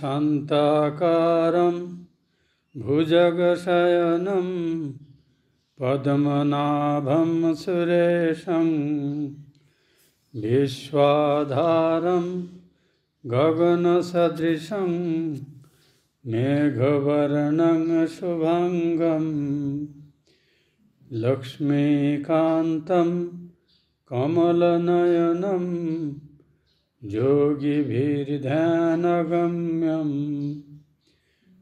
शान्ताकारं भुजगशयनं पद्मनाभं सुरेशं विश्वाधारं गगनसदृशं मेघवर्णं शुभांगं लक्ष्मीकान्तं कमलनयनं योगिभिर्ध्यानगम्यं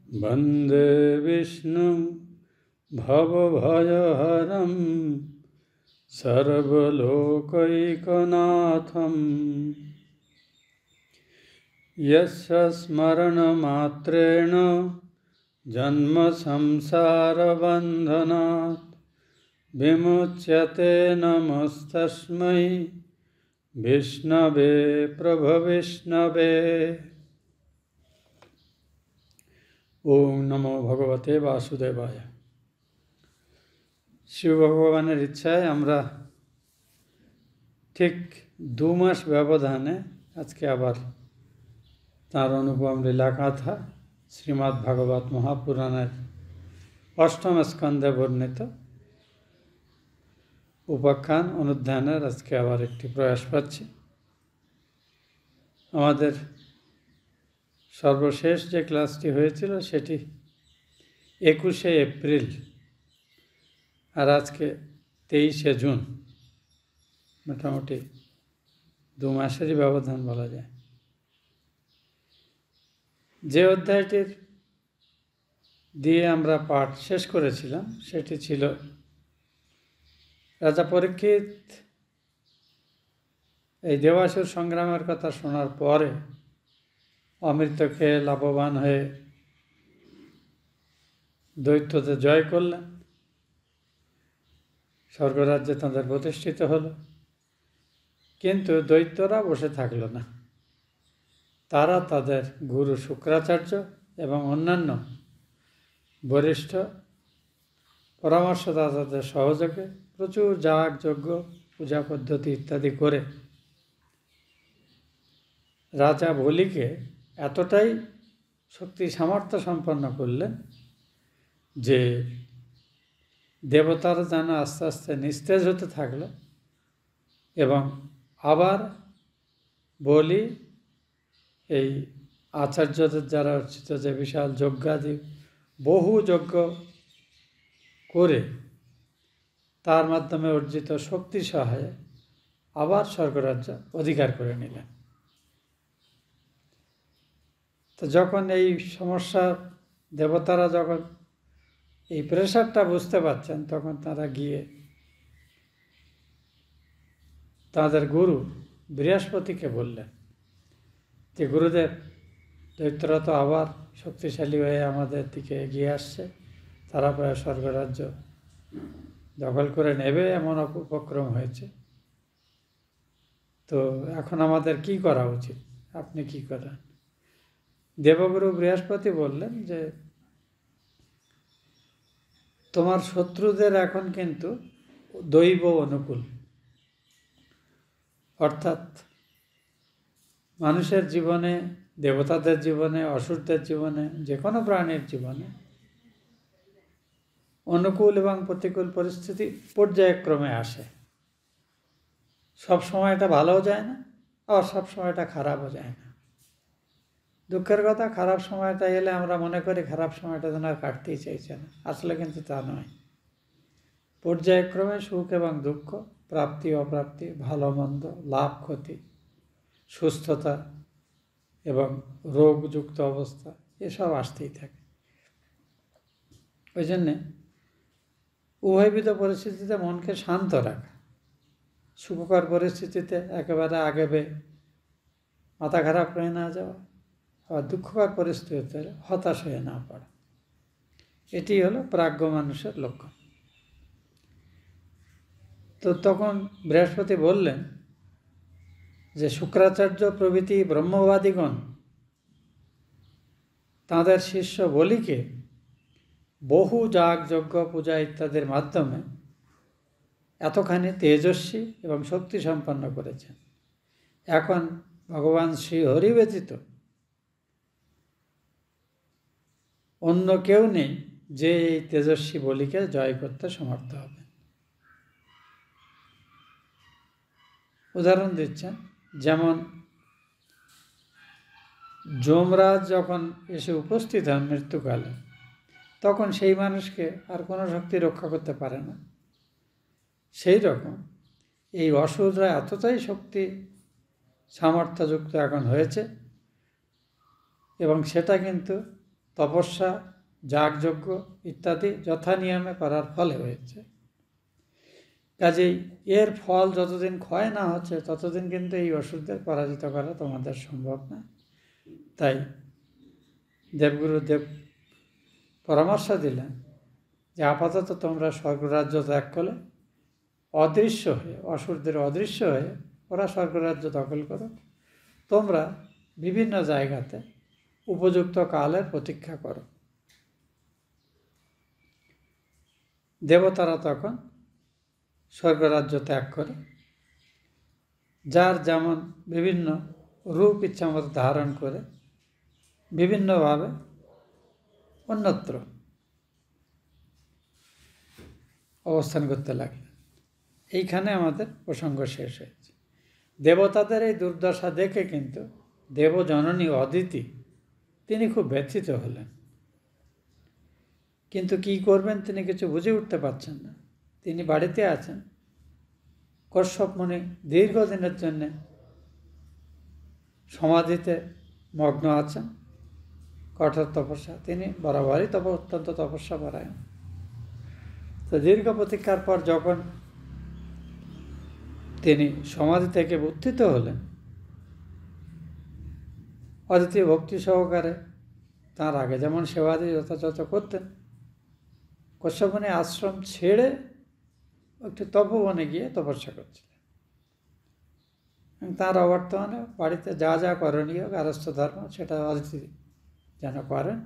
वन्दे विष्णुं भवभयहरं सर्वलोकैकनाथं यस्य स्मरणमात्रेण जन्मसंसारबन्धनात् विमुच्यते। नमस्तस्मै विष्णवे प्रभविष्णवे। ओम नमो भगवते वासुदेवाय। শিব ভগবানের ইচ্ছায় আমরা ঠিক 2 মাস ব্যবধানে আজকে আবার তাঁর অনুপম লীলা কথা শ্রীমদ্ ভাগবত মহাপুরাণের 8ম স্কন্ধে বর্ণিত উপাখ্যান অনুধ্যানের আজকে আবার একটি প্রয়াস পাচ্ছি। আমাদের সর্বশেষ যে ক্লাসটি হয়েছিল সেটি 21শে এপ্রিল আর আজকে 23শে জুন, মোটামুটি 2 মাসেরই ব্যবধান বলা যায়। যে অধ্যায়টির দিয়ে আমরা পাঠ শেষ করেছিলাম সেটি ছিল রাজা পরীক্ষিত এই দেবাসুর সংগ্রামের কথা শোনার পরে অমৃত খেয়ে লাভবান হয়ে দৈত্যদের জয় করলেন, স্বর্গরাজ্যে তাদের প্রতিষ্ঠিত হলো। কিন্তু দৈত্যরা বসে থাকল না, তারা তাদের গুরু শুক্রাচার্য এবং অন্যান্য বরিষ্ঠ পরামর্শদাতাদের সহযোগে প্রচুর যাগ যজ্ঞ পূজা পদ্ধতি ইত্যাদি করে রাজা বলিকে এতটাই শক্তি সামর্থ্য সম্পন্ন করলেন যে দেবতারা যেন আস্তে আস্তে নিস্তেজ হতে থাকলো এবং আবার বলি এই আচার্যদের দ্বারা অর্চিত যে বিশাল যজ্ঞাদি বহু যজ্ঞ করে তার মাধ্যমে অর্জিত শক্তি সহায়ে আবার স্বর্গরাজ্য অধিকার করে নিলেন। তো যখন এই সমস্যা দেবতারা যখন এই প্রেশারটা বুঝতে পারছেন তখন তারা গিয়ে তাদের গুরু বৃহস্পতিকে বললেন যে গুরুদেব, দৈত্যরা তো আবার শক্তিশালী হয়ে আমাদের দিকে এগিয়ে আসছে, তারা প্রায় স্বর্গরাজ্য দখল করে নেবে এমন উপক্রম হয়েছে, তো এখন আমাদের কি করা উচিত, আপনি কি করেন? দেবগুরু বৃহস্পতি বললেন যে তোমার শত্রুদের এখন কিন্তু দৈব অনুকূল, অর্থাৎ মানুষের জীবনে, দেবতাদের জীবনে, অসুরদের জীবনে, যে কোনো প্রাণীর জীবনে অনুকূল এবং প্রতিকূল পরিস্থিতি পর্যায়ক্রমে আসে। সব সময় এটা ভালোও যায় না, আবার সব সময় এটা খারাপও যায় না। দুঃখের কথা, খারাপ সময়টা এলে আমরা মনে করি খারাপ সময়টা যেন আর কাটতেই চাইছে না, আসলে কিন্তু তা নয়। পর্যায়ক্রমে সুখ এবং দুঃখ, প্রাপ্তি অপ্রাপ্তি, ভালো মন্দ, লাভ ক্ষতি, সুস্থতা এবং রোগযুক্ত অবস্থা এসব আসতেই থাকে। ওই জন্যে উভয়বিধ পরিস্থিতিতে মনকে শান্ত রাখা, সুখকর পরিস্থিতিতে একেবারে আগেবে মাথা খারাপ হয়ে না যাওয়া, আবার দুঃখকর পরিস্থিতিতে হতাশ হয়ে না পড়া, এটি হলো প্রাজ্ঞ মানুষের লক্ষণ। তো তখন বৃহস্পতি বললেন যে শুক্রাচার্য প্রভৃতি ব্রহ্মবাদীগণ তাঁদের শিষ্য বলিকে বহু যাগ যজ্ঞ পূজা ইত্যাদির মাধ্যমে এতখানি তেজস্বী এবং শক্তি সম্পন্ন করেছেন। এখন ভগবান শ্রী হরি ব্যতীত অন্য কেউ নেই যে এই তেজস্বী বলিকে জয় করতে সমর্থ হবে। উদাহরণ দিচ্ছেন, যেমন যমরাজ যখন এসে উপস্থিত হন মৃত্যুকালে, তখন সেই মানুষকে আর কোনো শক্তি রক্ষা করতে পারে না। সেই রকম এই অসুররা এতটাই শক্তি সামর্থ্যযুক্ত এখন হয়েছে, এবং সেটা কিন্তু তপস্যা, যাগযজ্ঞ ইত্যাদি যথা নিয়মে করার ফলে হয়েছে। কাজেই এর ফল যতদিন ক্ষয় না হচ্ছে ততদিন কিন্তু এই অসুরদের পরাজিত করা তোমাদের সম্ভব না। তাই দেবগুরুদেব পরামর্শ দিলেন যে আপাতত তোমরা স্বর্গরাজ্য ত্যাগ করলে অদৃশ্য হয়ে, অসুরদের অদৃশ্য হয়ে ওরা স্বর্গরাজ্য দখল করো, তোমরা বিভিন্ন জায়গাতে উপযুক্ত কালের প্রতীক্ষা করো। দেবতারা তখন স্বর্গরাজ্য ত্যাগ করে যার যেমন বিভিন্ন রূপ ইচ্ছামতো ধারণ করে বিভিন্নভাবে অন্যত্র অবস্থান করতে লাগলেন। এইখানে আমাদের প্রসঙ্গ শেষ হয়েছে। দেবতাদের এই দুর্দশা দেখে কিন্তু দেবজননী অদিতি তিনি খুব ব্যথিত হলেন, কিন্তু কি করবেন তিনি কিছু বুঝে উঠতে পারছেন না। তিনি বাড়িতে আছেন, কশ্যপ মুনি দীর্ঘদিনের জন্য সমাধিতে মগ্ন আছেন, কঠোর তপস্যা, তিনি বরাবরই অত্যন্ত তপস্যা পরায়ণ। তো দীর্ঘ প্রতীক্ষার পর যখন তিনি সমাধি থেকে উত্থিত হলেন, অদিতি ভক্তি সহকারে তার আগে যেমন সেবাদি যথাযথ করতেন, কশ্যপ মুনি আশ্রম ছেড়ে একটু তপবনে গিয়ে তপস্যা করছিলেন। তার অবর্তমানে বাড়িতে যা যা করণীয় গারস্থ ধর্ম সেটা অদিতি যেন করেন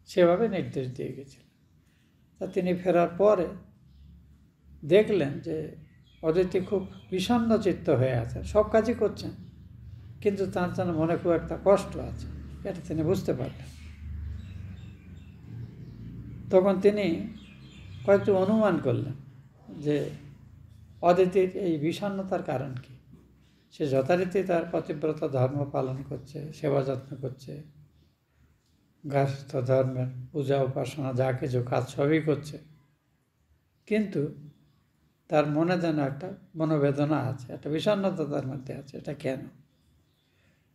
সেভাবে নির্দেশ দিয়ে গেছিলেন। তা তিনি ফেরার পরে দেখলেন যে অদিতি খুব বিষণ্ণ চিত্ত হয়ে আছে, সব কাজই করছেন কিন্তু তার যেন মনে খুব একটা কষ্ট আছে, এটা তিনি বুঝতে পারলেন। তখন তিনি কয়েকটি অনুমান করলেন যে অদিতির এই বিষণ্ণতার কারণ কি। সে যথারীতি তার পতিব্রত ধর্ম পালন করছে, সেবা যত্ন করছে, গার্হস্থ্য ধর্মের পূজা উপাসনা যা কিছু কাজ সবই করছে, কিন্তু তার মনে যেন একটা মনোবেদনা আছে, একটা বিষণ্ণতা তার মধ্যে আছে, এটা কেন?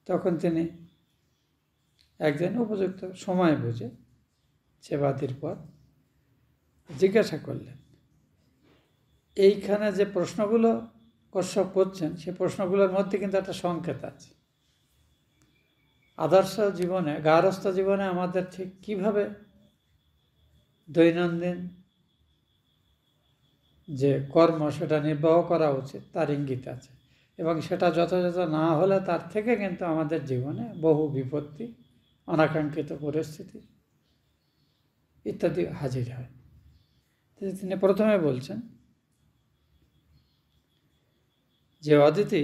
তখন তিনি একদিন উপযুক্ত সময় বুঝে সেবাদির পর জিজ্ঞাসা করলেন। এইখানে যে প্রশ্নগুলো কশ্যপ করছেন সে প্রশ্নগুলোর মধ্যে কিন্তু একটা সংকেত আছে। আদর্শ জীবনে, গার্হস্থ্য জীবনে আমাদের ঠিক কিভাবে দৈনন্দিন যে কর্ম সেটা নির্বাহ করা উচিত তার ইঙ্গিত আছে, এবং সেটা যথাযথ না হলে তার থেকে কিন্তু আমাদের জীবনে বহু বিপত্তি, অনাকাঙ্ক্ষিত পরিস্থিতি ইত্যাদি হাজির হয়। তিনি প্রথমে বলছেন যে অদিতি,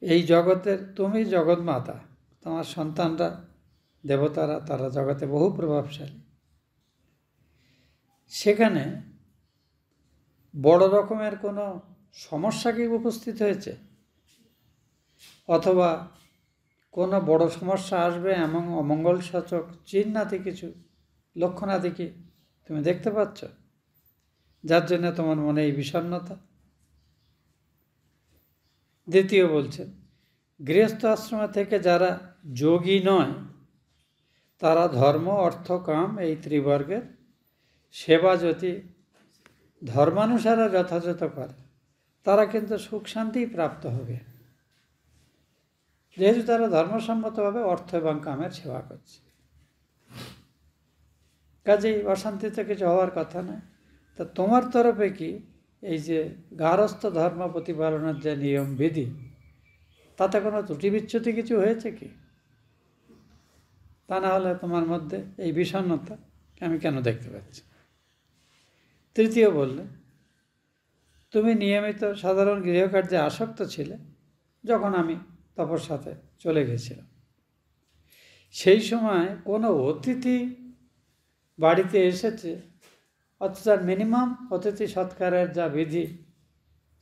এই জগতের তুমি জগৎমাতা, তোমার সন্তানরা দেবতারা তারা জগতে বহু প্রভাবশালী, সেখানে বড় রকমের কোনো সমস্যা কি উপস্থিত হয়েছে, অথবা কোনো বড় সমস্যা আসবে এমন অমঙ্গলসূচক চিহ্নাদি কিছু লক্ষণাদি কি তুমি দেখতে পাচ্ছ, যার জন্য তোমার মনে এই বিষণ্ণতা? দ্বিতীয় বলছেন, গৃহস্থ আশ্রমে থেকে যারা যোগী নয় তারা ধর্ম, অর্থ, কাম এই ত্রিবর্গের সেবা যদি ধর্মানুসারে যথাযথ করে তারা কিন্তু সুখ শান্তি প্রাপ্ত হবে, যেহেতু তারা ধর্মসম্মতভাবে অর্থ এবং কামের সেবা করছে। কাজেই অশান্তিতে কিছু হওয়ার কথা নয়। তা তোমার তরফে কি এই যে গার্হস্থ ধর্ম প্রতিপালনের যে নিয়ম বিধি তাতে কোনো ত্রুটি বিচ্যুতি কিছু হয়েছে কি? তা না হলে তোমার মধ্যে এই বিষণ্ণতা আমি কেন দেখতে পাচ্ছি? তৃতীয় বললে, তুমি নিয়মিত সাধারণ গৃহকার্যে আসক্ত ছিলে যখন আমি তপস্যাতে চলে গেছিলাম, সেই সময় কোনো অতিথি বাড়িতে এসেছে, অথচ মিনিমাম অতিথি সৎকারের যা বিধি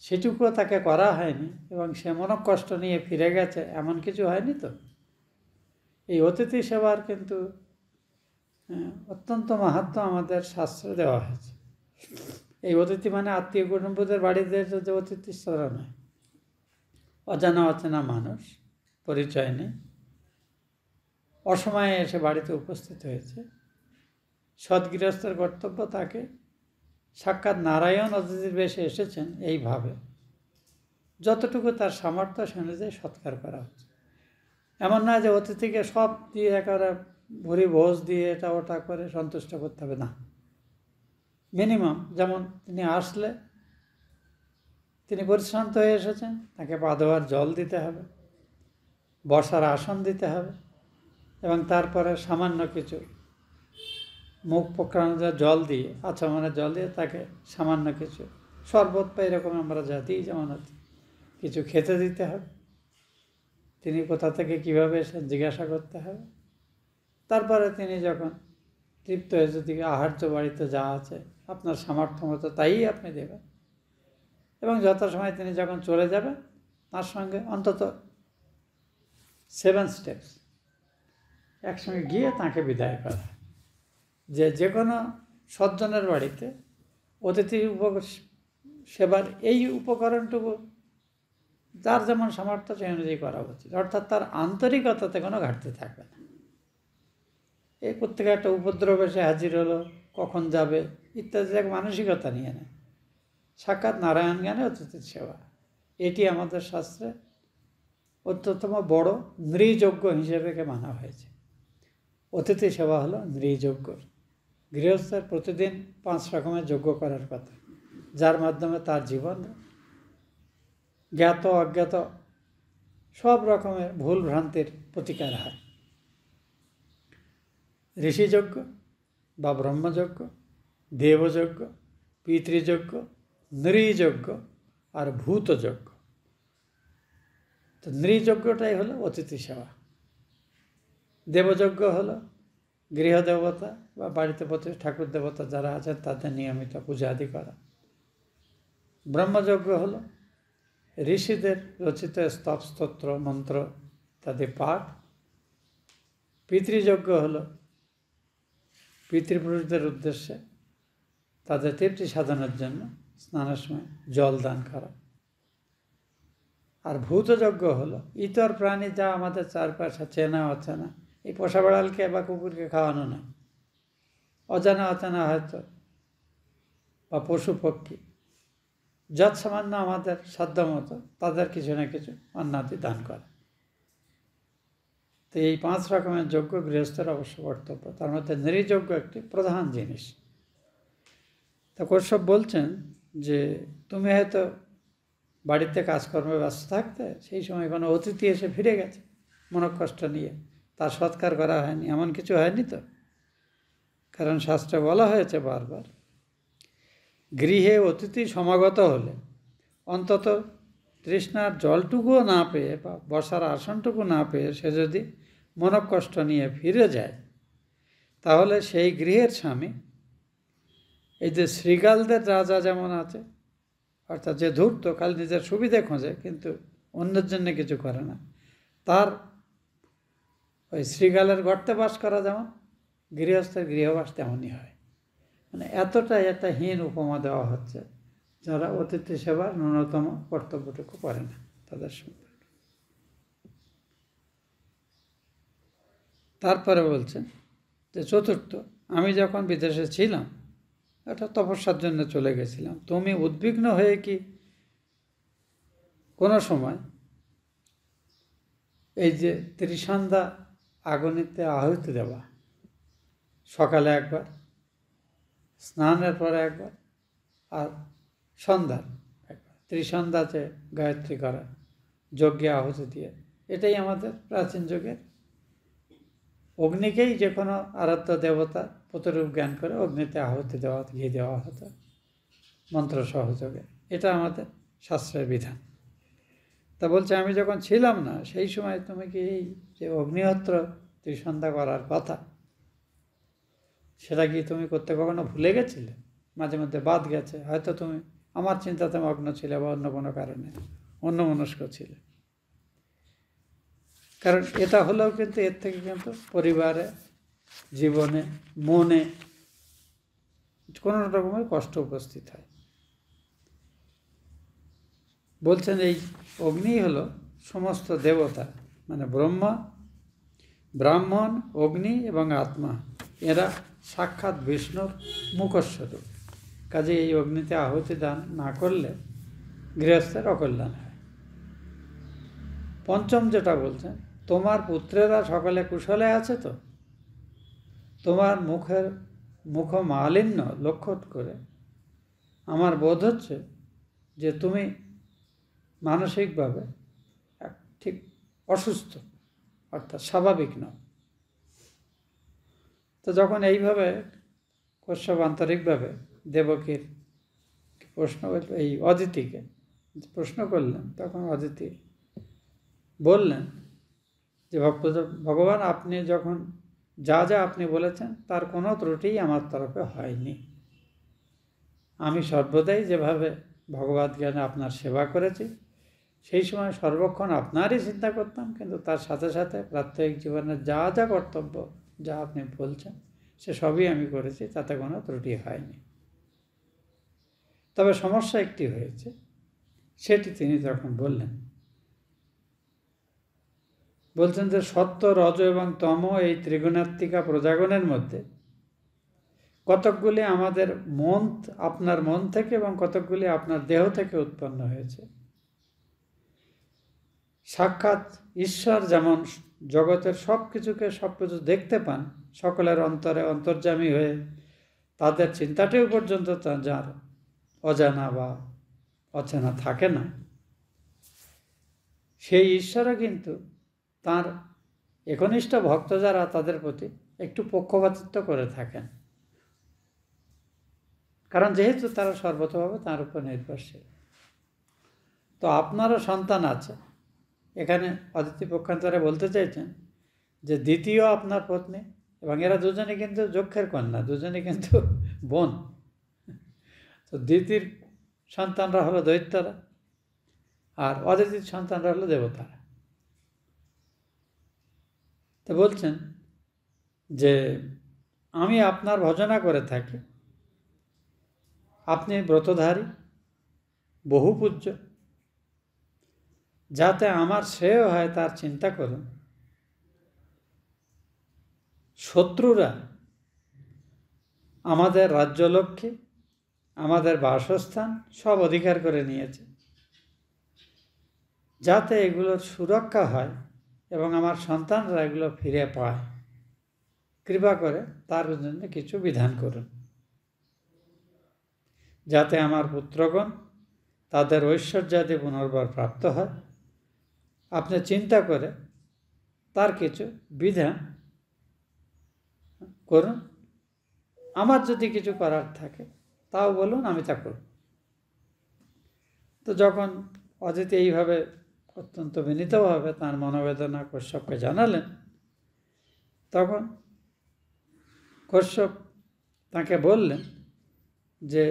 সেটুকুও তাকে করা হয়নি এবং সে মনোকষ্ট নিয়ে ফিরে গেছে, এমন কিছু হয়নি তো? এই অতিথি সেবার কিন্তু অত্যন্ত মাহাত্ম্য আমাদের শাস্ত্রে দেওয়া হয়েছে। এই অতিথি মানে আত্মীয় কুটুম্বদের বাড়িতে যে অতিথি সেবা নয়, অজানা অচেনা মানুষ, পরিচয় নেই, অসময়ে এসে বাড়িতে উপস্থিত হয়েছে। সদ্গৃহস্থের কর্তব্য তাকে সাক্ষাৎ নারায়ণ অতিথির বেশে এসেছেন এইভাবে যতটুকু তার সামর্থ্য সে অনুযায়ী সৎকার করা হচ্ছে। এমন নয় যে অতিথিকে সব দিয়ে একেবারে ভরি ভোজ দিয়ে এটা ওটা করে সন্তুষ্ট করতে হবে, না। মিনিমাম যেমন তিনি আসলে তিনি পরিশ্রান্ত হয়ে এসেছেন, তাকে পা ধোয়ার জল দিতে হবে, বসার আসন দিতে হবে এবং তারপরে সামান্য কিছু মুখ প্রক্ষালন জল দিয়ে, আচমনের জল দিয়ে তাকে সামান্য কিছু শরবত বা এরকম আমরা যা দিই যেমন কিছু খেতে দিতে হবে। তিনি কোথা থেকে কীভাবে এসে জিজ্ঞাসা করতে হবে। তারপরে তিনি যখন তৃপ্ত হয়ে যদি আহার্য বাড়িতে যা আছে আপনার সামর্থ্য মতো তাই আপনি দেবেন এবং যথাসময় তিনি যখন চলে যাবেন তার সঙ্গে অন্তত 7 স্টেপস একসঙ্গে গিয়ে তাকে বিদায় করা। যে কোনো সজ্জনের বাড়িতে অতিথি সেবার এই উপকরণটুকু যার যেমন সামর্থ্য সেই অনুযায়ী করা উচিত, অর্থাৎ তার আন্তরিকতাতে কোনো ঘাটতি থাকবে না। এই প্রত্যেকে একটা উপদ্রব এসে হাজির হলো, কখন যাবে ইত্যাদি এক মানসিকতা নিয়ে নেয়। সাক্ষাৎ নারায়ণ জ্ঞানে অতিথি সেবা, এটি আমাদের শাস্ত্রে অত্যতম বড় নৃযজ্ঞ হিসেবে মানা হয়েছে। অতিথি সেবা হলো নৃযজ্ঞ। গৃহস্থের প্রতিদিন 5 রকমের যজ্ঞ করার কথা, যার মাধ্যমে তার জীবন জ্ঞাত অজ্ঞাত সব রকমের ভুল ভ্রান্তির প্রতিকার হয়। ঋষিযজ্ঞ বা ব্রহ্মযজ্ঞ, দেবযজ্ঞ, পিতৃযজ্ঞ, নৃযজ্ঞ আর ভূতযজ্ঞ। তো নৃযজ্ঞটাই হলো অতিথি সেবা। দেবযজ্ঞ হলো গৃহদেবতা বা বাড়িতে প্রতি ঠাকুর দেবতা যারা আছেন তাদের নিয়মিত পূজা আদি করা। ব্রহ্মযজ্ঞ হলো ঋষিদের রচিত স্তব স্তোত্র মন্ত্র ইত্যাদি পাঠ। পিতৃযজ্ঞ হলো পিতৃপুরুষদের উদ্দেশ্যে তাদের তৃপ্তি সাধনের জন্য স্নানের সময় জল দান করা। আর ভূতযজ্ঞ হলো ইতর প্রাণী যা আমাদের চারপাশে চেনা অচেনা, এই পোষা বেড়ালকে বা কুকুরকে খাওয়ানো নয়, অজানা অচেনা হয়তো বা পশু পক্ষী যৎ সামান্য আমাদের সাধ্য মতো তাদের কিছু না কিছু অন্নাদি দান করা। তো এই 5 রকমের যজ্ঞ গৃহস্থের অবশ্য কর্তব্য, তার মধ্যে নৃযজ্ঞ একটি প্রধান জিনিস। তা কশ্যপ বলছেন যে তুমি হয়তো বাড়িতে কাজকর্মে ব্যস্ত থাকতে সেই সময় কোনো অতিথি এসে ফিরে গেছে মনোকষ্ট নিয়ে, তার সৎকার করা হয়নি, এমন কিছু হয়নি তো? কারণ শাস্ত্রে বলা হয়েছে বারবার, গৃহে অতিথি সমাগত হলে অন্তত তৃষ্ণার জলটুকুও না পেয়ে বা বসার আসনটুকু না পেয়ে সে যদি মনোকষ্ট নিয়ে ফিরে যায়, তাহলে সেই গৃহের স্বামী এই যে শৃগালদের রাজা যেমন আছে, অর্থাৎ যে ধূর্ত খালি নিজের সুবিধে খোঁজে কিন্তু অন্যের জন্য কিছু করে না, তার ওই শৃগালের গর্তে বাস করা যেমন গৃহস্থের গৃহবাস তেমনই হয়। মানে এতটাই একটা হীন উপমা দেওয়া হচ্ছে যারা অতিথি সেবার ন্যূনতম কর্তব্যটুকু করে না তাদের সঙ্গে। তারপরে বলছেন যে চতুর্থ, আমি যখন বিদেশে ছিলাম, একটা তপস্যার জন্য চলে গেছিলাম, তুমি উদ্বিগ্ন হয়ে কি কোনো সময় এই যে ত্রিসন্ধ্যা আগুনিতে আহুতি দেওয়া, সকালে একবার, স্নানের পরে একবার আর সন্ধ্যার একবার, ত্রিসন্ধ্যাতে গায়ত্রী করা, যজ্ঞে আহুতি দিয়ে, এটাই আমাদের প্রাচীন যুগের অগ্নিকেই যে কোনো আরাধ্য দেবতা প্রতিরূপ জ্ঞান করে অগ্নিতে আহুতি দেওয়া, ঘি দেওয়া হতো মন্ত্র সহযোগে, এটা আমাদের শাস্ত্রের বিধান। তা বলছে আমি যখন ছিলাম না সেই সময় তুমি কি এই যে অগ্নিহোত্র ত্রিসন্ধ্যা করার কথা, সেটা কি তুমি করতে কখনো ভুলে গেছিলে? মাঝে মধ্যে বাদ গেছে, হয়তো তুমি আমার চিন্তাতে মগ্ন ছিলে বা অন্য কোনো কারণে অন্যমনস্ক ছিলে। কারণ এটা হলেও কিন্তু এর থেকে কিন্তু পরিবারে, জীবনে, মনে কোনো রকমের কষ্ট উপস্থিত হয়। বলছেন এই অগ্নি হলো সমস্ত দেবতা, মানে ব্রহ্মা, ব্রাহ্মণ, অগ্নি এবং আত্মা, এরা সাক্ষাৎ বিষ্ণুর মুখস্বরূপ। কাজে এই অগ্নিতে আহুতি দান না করলে গৃহস্থের অকল্যাণ হয়। পঞ্চম যেটা বলছেন, তোমার পুত্রেরা সকলে কুশলে আছে তো? তোমার মুখ মালিন্য লক্ষ্য করে আমার বোধ হচ্ছে যে তুমি মানসিকভাবে ঠিক অসুস্থ, অর্থাৎ স্বাভাবিক নও। তো যখন এইভাবে কশ্যপ আন্তরিকভাবে দেবকীর প্রশ্ন, এই অদিতিকে প্রশ্ন করলেন, তখন অদিতি বললেন যে ভগবান, আপনি যখন যা যা আপনি বলেছেন তার কোনো ত্রুটিই আমার তরফে হয়নি। আমি সর্বদাই যেভাবে ভগবদ জ্ঞানে আপনার সেবা করেছি, সেই সময় সর্বক্ষণ আপনারই চিন্তা করতাম, কিন্তু তার সাথে সাথে প্রাত্যহিক জীবনের যা যা কর্তব্য, যা আপনি বলছেন, সে সবই আমি করেছি, তাতে কোনো ত্রুটি হয়নি। তবে সমস্যা একটি হয়েছে, সেটি তিনি তখন বলছেন যে সত্য, রজ এবং তম এই ত্রিগুণাত্মিকা প্রজাগণের মধ্যে কতকগুলি আমাদের আপনার মন থেকে এবং কতকগুলি আপনার দেহ থেকে উৎপন্ন হয়েছে। সাক্ষাৎ ঈশ্বর যেমন জগতের সব কিছু দেখতে পান, সকলের অন্তরে অন্তর্যামী হয়ে তাদের চিন্তাটিও পর্যন্ত যার অজানা বা অচেনা থাকে না, সেই ঈশ্বরও কিন্তু তার একনিষ্ঠ ভক্ত যারা, তাদের প্রতি একটু পক্ষপাতিত্ব করে থাকেন। কারণ যেহেতু তারা সর্বতভাবে তার উপর নির্ভরশীল। তো আপনারও সন্তান আছে। এখানে অদিতি পক্ষান্তরে বলতে চাইছেন যে দ্বিতীয় আপনার পত্নী, এবং এরা দুজনে কিন্তু যক্ষের কন্যা, দুজনে কিন্তু বোন। তো দ্বিতীয় সন্তানরা হলো দৈত্যরা, আর অদিতির সন্তানরা হলো দেবতারা। তো বলছেন যে আমি আপনার ভজনা করে থাকি, আপনি ব্রতধারী, বহু পূজ্য, যাতে আমার শ্রেয় হয় তার চিন্তা করুন। শত্রুরা আমাদের রাজ্যলক্ষ্মী, আমাদের বাসস্থান সব অধিকার করে নিয়েছে, যাতে এগুলোর সুরক্ষা হয় এবং আমার সন্তানরা এগুলো ফিরে পায়। কৃপা করে তার জন্য কিছু বিধান করুন, যাতে আমার পুত্রগণ তাদের ঐশ্বর্যাদি পুনর্বার প্রাপ্ত হয়। আপনি চিন্তা করে তার কিছু বিধান করুন। আমার যদি কিছু করার থাকে তাও বলুন, আমি তা করব। তো যখন অদিতি এইভাবে অত্যন্ত বিনীতভাবে তার মনোবেদনা কশ্যপকে জানালেন, তখন কশ্যপ তাকে বললেন যে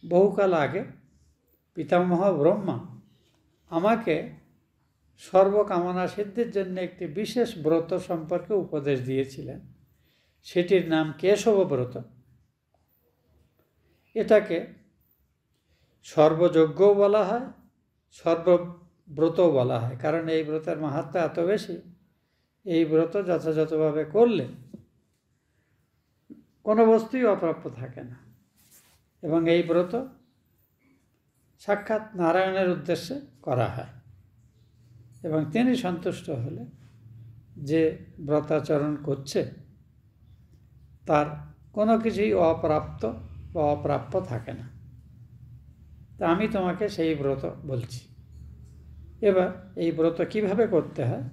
বহুকাল আগে পিতামহ ব্রহ্মা আমাকে সর্বকামনা সিদ্ধির জন্য একটি বিশেষ ব্রত সম্পর্কে উপদেশ দিয়েছিলেন। সেটির নাম কেশব ব্রত। এটাকে সর্বযজ্ঞও বলা হয়, সর্বব্রতও বলা হয়, কারণ এই ব্রতের মাহাত্ম্য এত বেশি। এই ব্রত যথাযথভাবে করলে কোনো বস্তুই অপ্রাপ্য থাকে না, এবং এই ব্রত সাক্ষাৎ নারায়ণের উদ্দেশ্যে করা হয়, এবং তিনি সন্তুষ্ট হলে যে ব্রতাচরণ করছে তার কোনো কিছুই অপ্রাপ্ত বা অপ্রাপ্য থাকে না। তা আমি তোমাকে সেই ব্রত বলছি। এবার এই ব্রত কিভাবে করতে হয়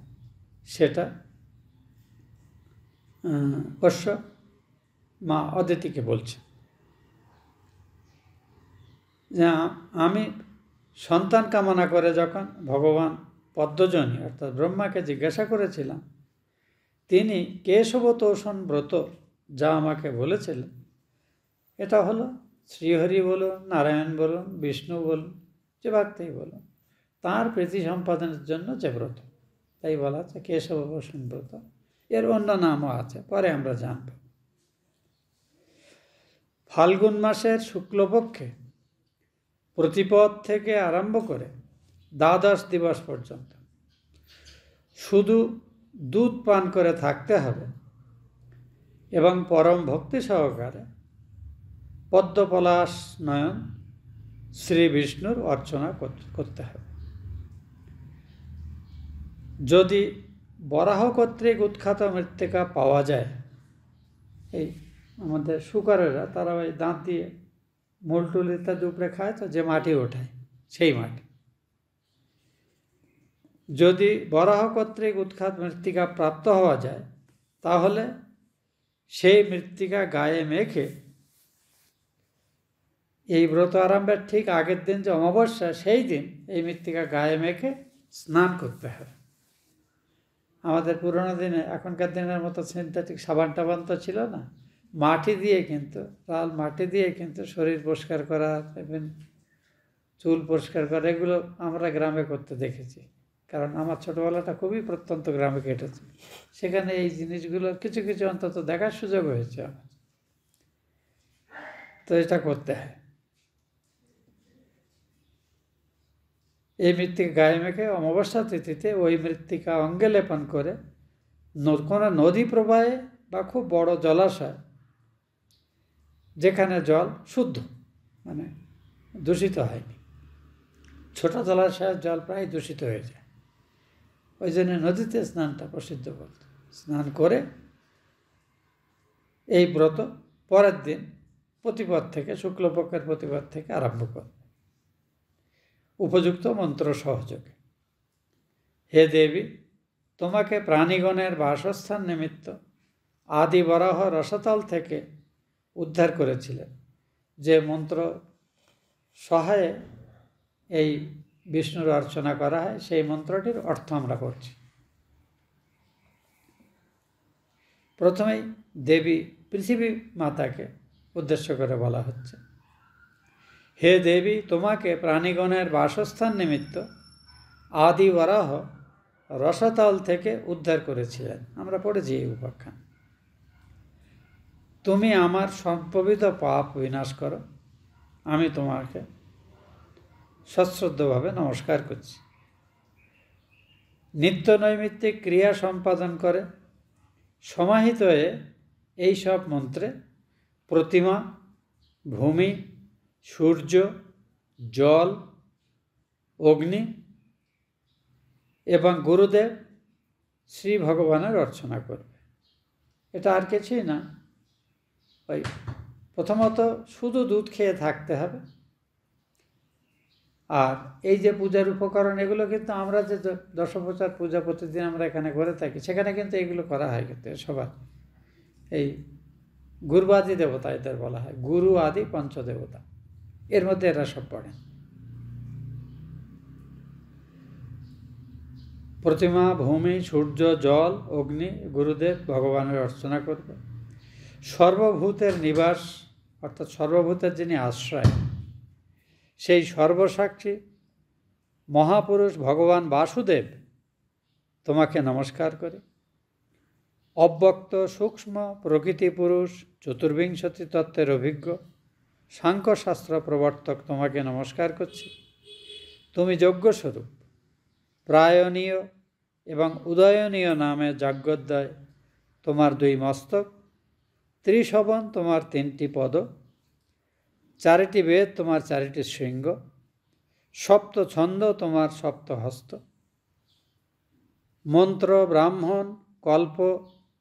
সেটা কশ্যপ মা অদিতিকে বলছে। যে আমি সন্তান কামনা করে যখন ভগবান পদ্মজনী অর্থাৎ ব্রহ্মাকে জিজ্ঞাসা করেছিলাম তিনি কেশবতোষণ ব্রত যা আমাকে বলেছিলেন, এটা হলো শ্রীহরি বলুন, নারায়ণ বলুন, বিষ্ণু বলুন, যে ভক্তেই বলুন, তাঁর প্রীতি সম্পাদনের জন্য যে ব্রত, তাই বলা হচ্ছে কেশবতোষণ ব্রত। এর অন্য নামও আছে, পরে আমরা জানব। ফাল্গুন মাসের শুক্লপক্ষে প্রতিপদ থেকে আরম্ভ করে দ্বাদশ দিবস পর্যন্ত শুধু দুধ পান করে থাকতে হবে এবং পরম ভক্তি সহকারে পদ্মপলাশ নয়ন শ্রী বিষ্ণুর অর্চনা করতে হবে। যদি বরাহ কর্তৃক উৎখাত মৃত্তিকা পাওয়া যায়, এই আমাদের শুকরেরা তারা ওই দাঁত দিয়ে মূলটুল ইত্যাদি উপরে খায়, তো যে মাটি ওঠায় সেই মাটি, যদি বরাহ কর্তৃক উৎখাত মৃত্তিকা প্রাপ্ত হওয়া যায়, তাহলে সেই মৃত্তিকা গায়ে মেখে এই ব্রত আরম্ভের ঠিক আগের দিন যে অমাবস্যা, সেই দিন এই মৃত্তিকা গায়ে মেখে স্নান করতে হবে। আমাদের পুরোনো দিনে, এখনকার দিনের মতো সিনথেটিক সাবান টাবান তো ছিল না, মাটি দিয়ে কিন্তু, লাল মাটি দিয়ে কিন্তু শরীর পরিষ্কার করা, চুল পরিষ্কার করা, এগুলো আমরা গ্রামে করতে দেখেছি। কারণ আমার ছোটোবেলাটা খুবই প্রত্যন্ত গ্রামে কেটেছে, সেখানে এই জিনিসগুলো কিছু কিছু অন্তত দেখার সুযোগ হয়েছে আমার। তো এটা করতে হয়। এই মৃত্তিকা গায়ে মেখে অমাবস্যা তিথিতে ওই মৃত্তিকা অঙ্গে লেপন করে কোনো নদী প্রবাহে বা খুব বড় জলাশয়, যেখানে জল শুদ্ধ, মানে দূষিত হয়নি, ছোট জলাশয়ের জল প্রায় দূষিত হয়ে যায়, ওই জন্য নদীতে স্নানটা প্রসিদ্ধ বলতে, স্নান করে এই ব্রত পরের দিন প্রতিপদ থেকে, শুক্লপক্ষের প্রতিপদ থেকে আরম্ভ করে উপযুক্ত মন্ত্র সহযোগে। হে দেবী, তোমাকে প্রাণীগণের বাসস্থান নিমিত্ত আদি বরাহ রসাতল থেকে উদ্ধার করেছিলেন, যে মন্ত্র সহায়ে এই বিষ্ণুর অর্চনা করা হয়, সেই মন্ত্রটির অর্থ আমরা করছি। প্রথমেই দেবী পৃথিবী মাতাকে উদ্দেশ্য করে বলা হচ্ছে, হে দেবী, তোমাকে প্রাণীগণের বাসস্থান নিমিত্ত আদি বরাহ রসাতল থেকে উদ্ধার করেছিলেন। আমরা পড়েছি এই উপাখ্যান। তুমি আমার সম্পবিত পাপ বিনাশ করো, আমি তোমাকে সশ্রদ্ধভাবে নমস্কার করছি। নিত্য নৈমিত্তিক ক্রিয়া সম্পাদন করে সমাহিত হয়ে এই সব মন্ত্রে প্রতিমা, ভূমি, সূর্য, জল, অগ্নি এবং গুরুদেব শ্রী ভগবানের অর্চনা করবে। এটা আর কিছুই না, ওই প্রথমত শুধু দুধ খেয়ে থাকতে হবে। আর এই যে পূজার উপকরণ, এগুলো কিন্তু আমরা যে দশোপচার পূজা প্রতিদিন আমরা এখানে করে থাকি, সেখানে কিন্তু এগুলো করা হয় কিন্তু সবার। এই গুরুবাদি দেবতা এদের বলা হয়, গুরু আদি পঞ্চদেবতা, এর মধ্যে এরা সব পড়ে। প্রতিমা, ভূমি, সূর্য, জল, অগ্নি, গুরুদেব ভগবানের অর্চনা করবে। সর্বভূতের নিবাস, অর্থাৎ সর্বভূতের যিনি আশ্রয়, সেই সর্বসাক্ষী মহাপুরুষ ভগবান বাসুদেব তোমাকে নমস্কার করি। অব্যক্ত সূক্ষ্ম প্রকৃতি পুরুষ, চতুর্বিংশতি তত্ত্বের অভিজ্ঞ সাংখ্যশাস্ত্র প্রবর্তক তোমাকে নমস্কার করছি। তুমি যজ্ঞস্বরূপ, প্রায়ণীয় এবং উদয়নীয় নামে যজ্ঞোদয় তোমার দুই মস্তক, ত্রিশবন তোমার তিনটি পদ, চারিটি বেদ তোমার চারিটি শৃঙ্গ, সপ্ত ছন্দ তোমার সপ্ত হস্ত, মন্ত্র, ব্রাহ্মণ, কল্প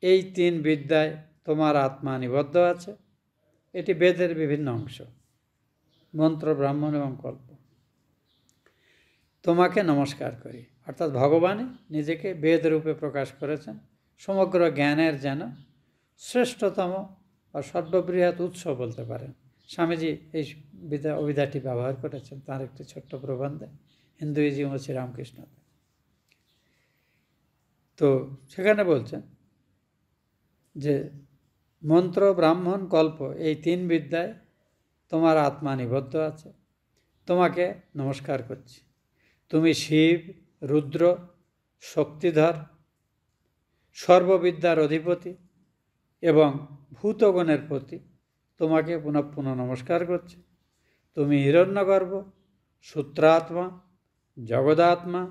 এই তিন বিদ্যায় তোমার আত্মা নিবদ্ধ আছে। এটি বেদের বিভিন্ন অংশ, মন্ত্র, ব্রাহ্মণ এবং কল্প। তোমাকে নমস্কার করি, অর্থাৎ ভগবানই নিজেকে বেদ রূপে প্রকাশ করেছেন, সমগ্র জ্ঞানের যেন শ্রেষ্ঠতম বা সর্ববৃহৎ উৎস বলতে পারেন। স্বামীজি এই অভিধাটি ব্যবহার করেছেন তার একটি ছোট্ট প্রবন্ধে, হিন্দুইজম ও শ্রীরামকৃষ্ণ। তো সেখানে বলছেন যে মন্ত্র, ব্রাহ্মণ, কল্প এই 3 বিদ্যায় তোমার আত্মা নিবদ্ধ আছে। তোমাকে নমস্কার করছি। তুমি শিব, রুদ্র, শক্তিধর, সর্ববিদ্যার অধিপতি এবং ভূতগণের প্রতি তোমাকে পুনঃ পুনঃ নমস্কার করছি। তুমি হিরণ্যগর্ভ, সূত্রাত্মা, জগদাত্মা,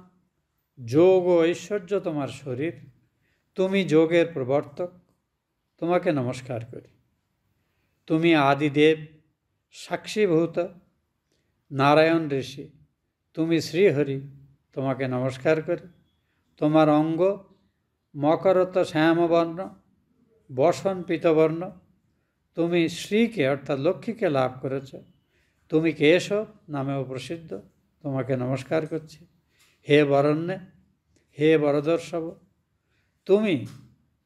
যোগ ও ঐশ্বর্য তোমার শরীর। তুমি যোগের প্রবর্তক, তোমাকে নমস্কার করি। তুমি আদিদেব, সাক্ষীভূত, নারায়ণ ঋষি, তুমি শ্রীহরি, তোমাকে নমস্কার করি। তোমার অঙ্গ মকরত শ্যামবর্ণ, বসন পীতবর্ণ। তুমি শ্রীকে অর্থাৎ লক্ষ্মীকে লাভ করেছ। তুমি কেশব নামেও প্রসিদ্ধ, তোমাকে নমস্কার করছি। হে বরণ্যে, হে বরদর্শব, তুমি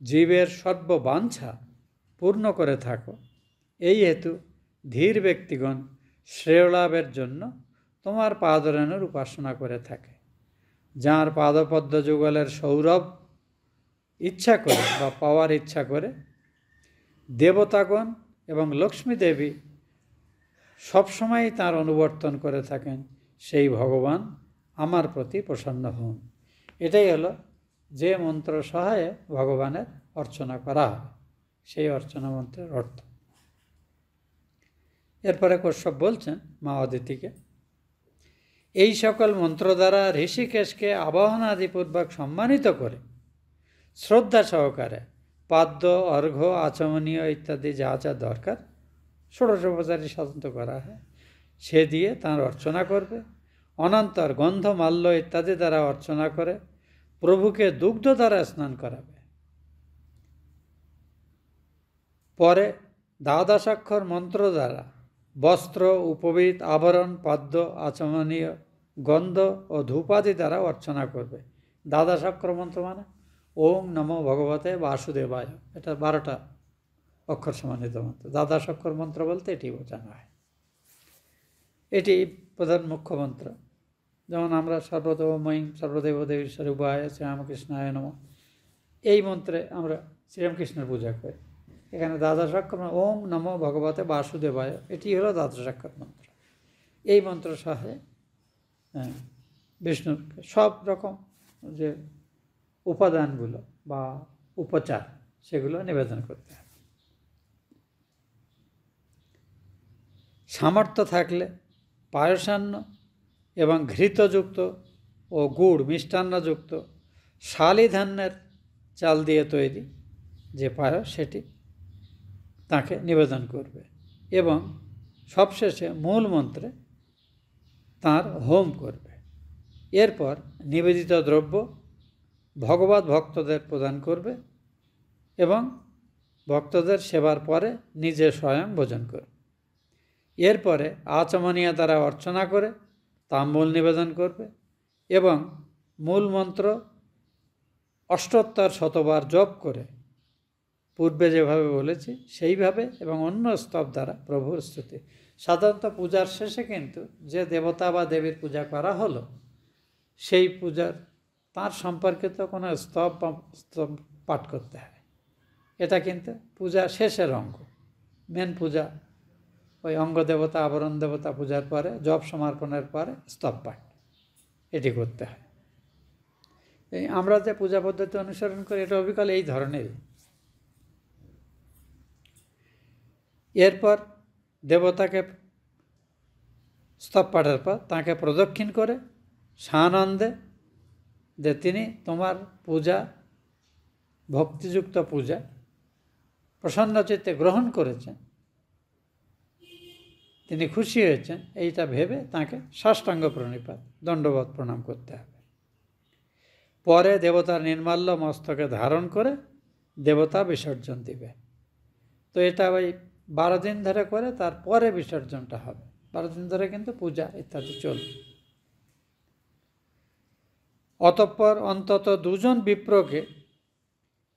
জীবের সর্ববাঞ্ছা পূর্ণ করে থাকো। এই হেতু ধীর ব্যক্তিগণ শ্রেয়লাভের জন্য তোমার পাদরেণুর উপাসনা করে থাকে। যাঁর পাদপদ্ম যুগলের সৌরভ ইচ্ছা করে বা পাওয়ার ইচ্ছা করে দেবতাগণ এবং লক্ষ্মী দেবী সবসময়ই তাঁর অনুবর্তন করে থাকেন, সেই ভগবান আমার প্রতি প্রসন্ন হন। এটাই হলো যে মন্ত্র সহায়ে ভগবানের অর্চনা করা হয়, সেই অর্চনা মন্ত্রের অর্থ। এরপরে কশ্যপ বলছেন মা অদিতিকে, এই সকল মন্ত্র দ্বারা ঋষিকেশকে আবাহনাদিপূর্বক সম্মানিত করে শ্রদ্ধা সহকারে পাদ্য, অর্ঘ্য, আচমনীয় ইত্যাদি যা যা দরকার ষোড়শোপচারী সাধন করা হয়, সে দিয়ে তাঁর অর্চনা করবে। অনন্তর গন্ধ, মাল্য ইত্যাদি দ্বারা অর্চনা করে প্রভুকে দুগ্ধ দ্বারা স্নান করাবে। পরে দ্বাদশাক্ষর মন্ত্র দ্বারা বস্ত্র, উপবীত, আভরণ, পাদ্য, আচমনীয়, গন্ধ ও ধূপাদি দ্বারা অর্চনা করবে। দ্বাদশাক্ষর মন্ত্র মানে ওম নমো ভগবতে বাসুদেবায়, এটা 12টা অক্ষর সমানিত মন্ত্র। দ্বাদশাক্ষর মন্ত্র বলতে এটি বোঝানো হয়। এটি প্রধান মুখ্য মন্ত্র। যেমন আমরা সর্বতোময়ী সর্বদেব দেবীশ্বর উপায় শ্রীরামকৃষ্ণায় নমঃ, এই মন্ত্রে আমরা শ্রীরামকৃষ্ণের পূজা করি। এখানে দ্বাদশাক্ষর ওম নমো ভগবতে বাসুদেবায়, এটি হলো দ্বাদশাক্ষর মন্ত্র। এই মন্ত্র সহায়ে বিষ্ণুর সব রকম যে উপাদানগুলো বা উপচার সেগুলো নিবেদন করতে হবে। সামর্থ্য থাকলে পায়সান্ন এবং ঘৃতযুক্ত ও গুড় মিষ্টান্নযুক্ত শালি ধান্যের চাল দিয়ে তৈরি যে পায়স সেটি তাকে নিবেদন করবে এবং সবশেষে মূল মন্ত্রে তাঁর হোম করবে। এরপর নিবেদিত দ্রব্য ভগবত ভক্তদের প্রদান করবে এবং ভক্তদের সেবার পরে নিজে স্বয়ং ভোজন করবে। এরপরে আচমনীয় দ্বারা অর্চনা করে তাম্বূল নিবেদন করবে এবং মূল মন্ত্র 78 শতবার জপ করে পূর্বে যেভাবে বলেছি সেইভাবে এবং অন্য স্তব দ্বারা প্রভুর স্তুতি। সাধারণত পূজার শেষে কিন্তু যে দেবতা বা দেবীর পূজা করা হলো সেই পূজার তার সম্পর্কিত কোনো স্তব পাঠ করতে হয়। এটা কিন্তু পূজা শেষের অঙ্গ। মেন পূজা ওই অঙ্গ দেবতা, আবরণ দেবতা পূজার পরে জপ সমর্পণের পরে স্তব পাঠ এটি করতে হয়। এই আমরা যে পূজা পদ্ধতি অনুসরণ করি এটা অবিকল এই ধরনেরই। এরপর দেবতাকে স্তব পাঠের পর তাঁকে প্রদক্ষিণ করে সানন্দে যে তিনি তোমার পূজা ভক্তিযুক্ত পূজা প্রসন্ন চিত্তে গ্রহণ করেছেন, তিনি খুশি হয়েছেন, এইটা ভেবে তাঁকে সাষ্টাঙ্গ প্রণিপাত দণ্ডবত প্রণাম করতে হবে। পরে দেবতার নির্মাল্য মস্তকে ধারণ করে দেবতা বিসর্জন দিবে। তো এটা ওই 12 দিন ধরে করে তারপরে বিসর্জনটা হবে। 12 দিন ধরে কিন্তু পূজা ইত্যাদি চলবে। অতঃপর অন্তত 2 জন বিপ্রকে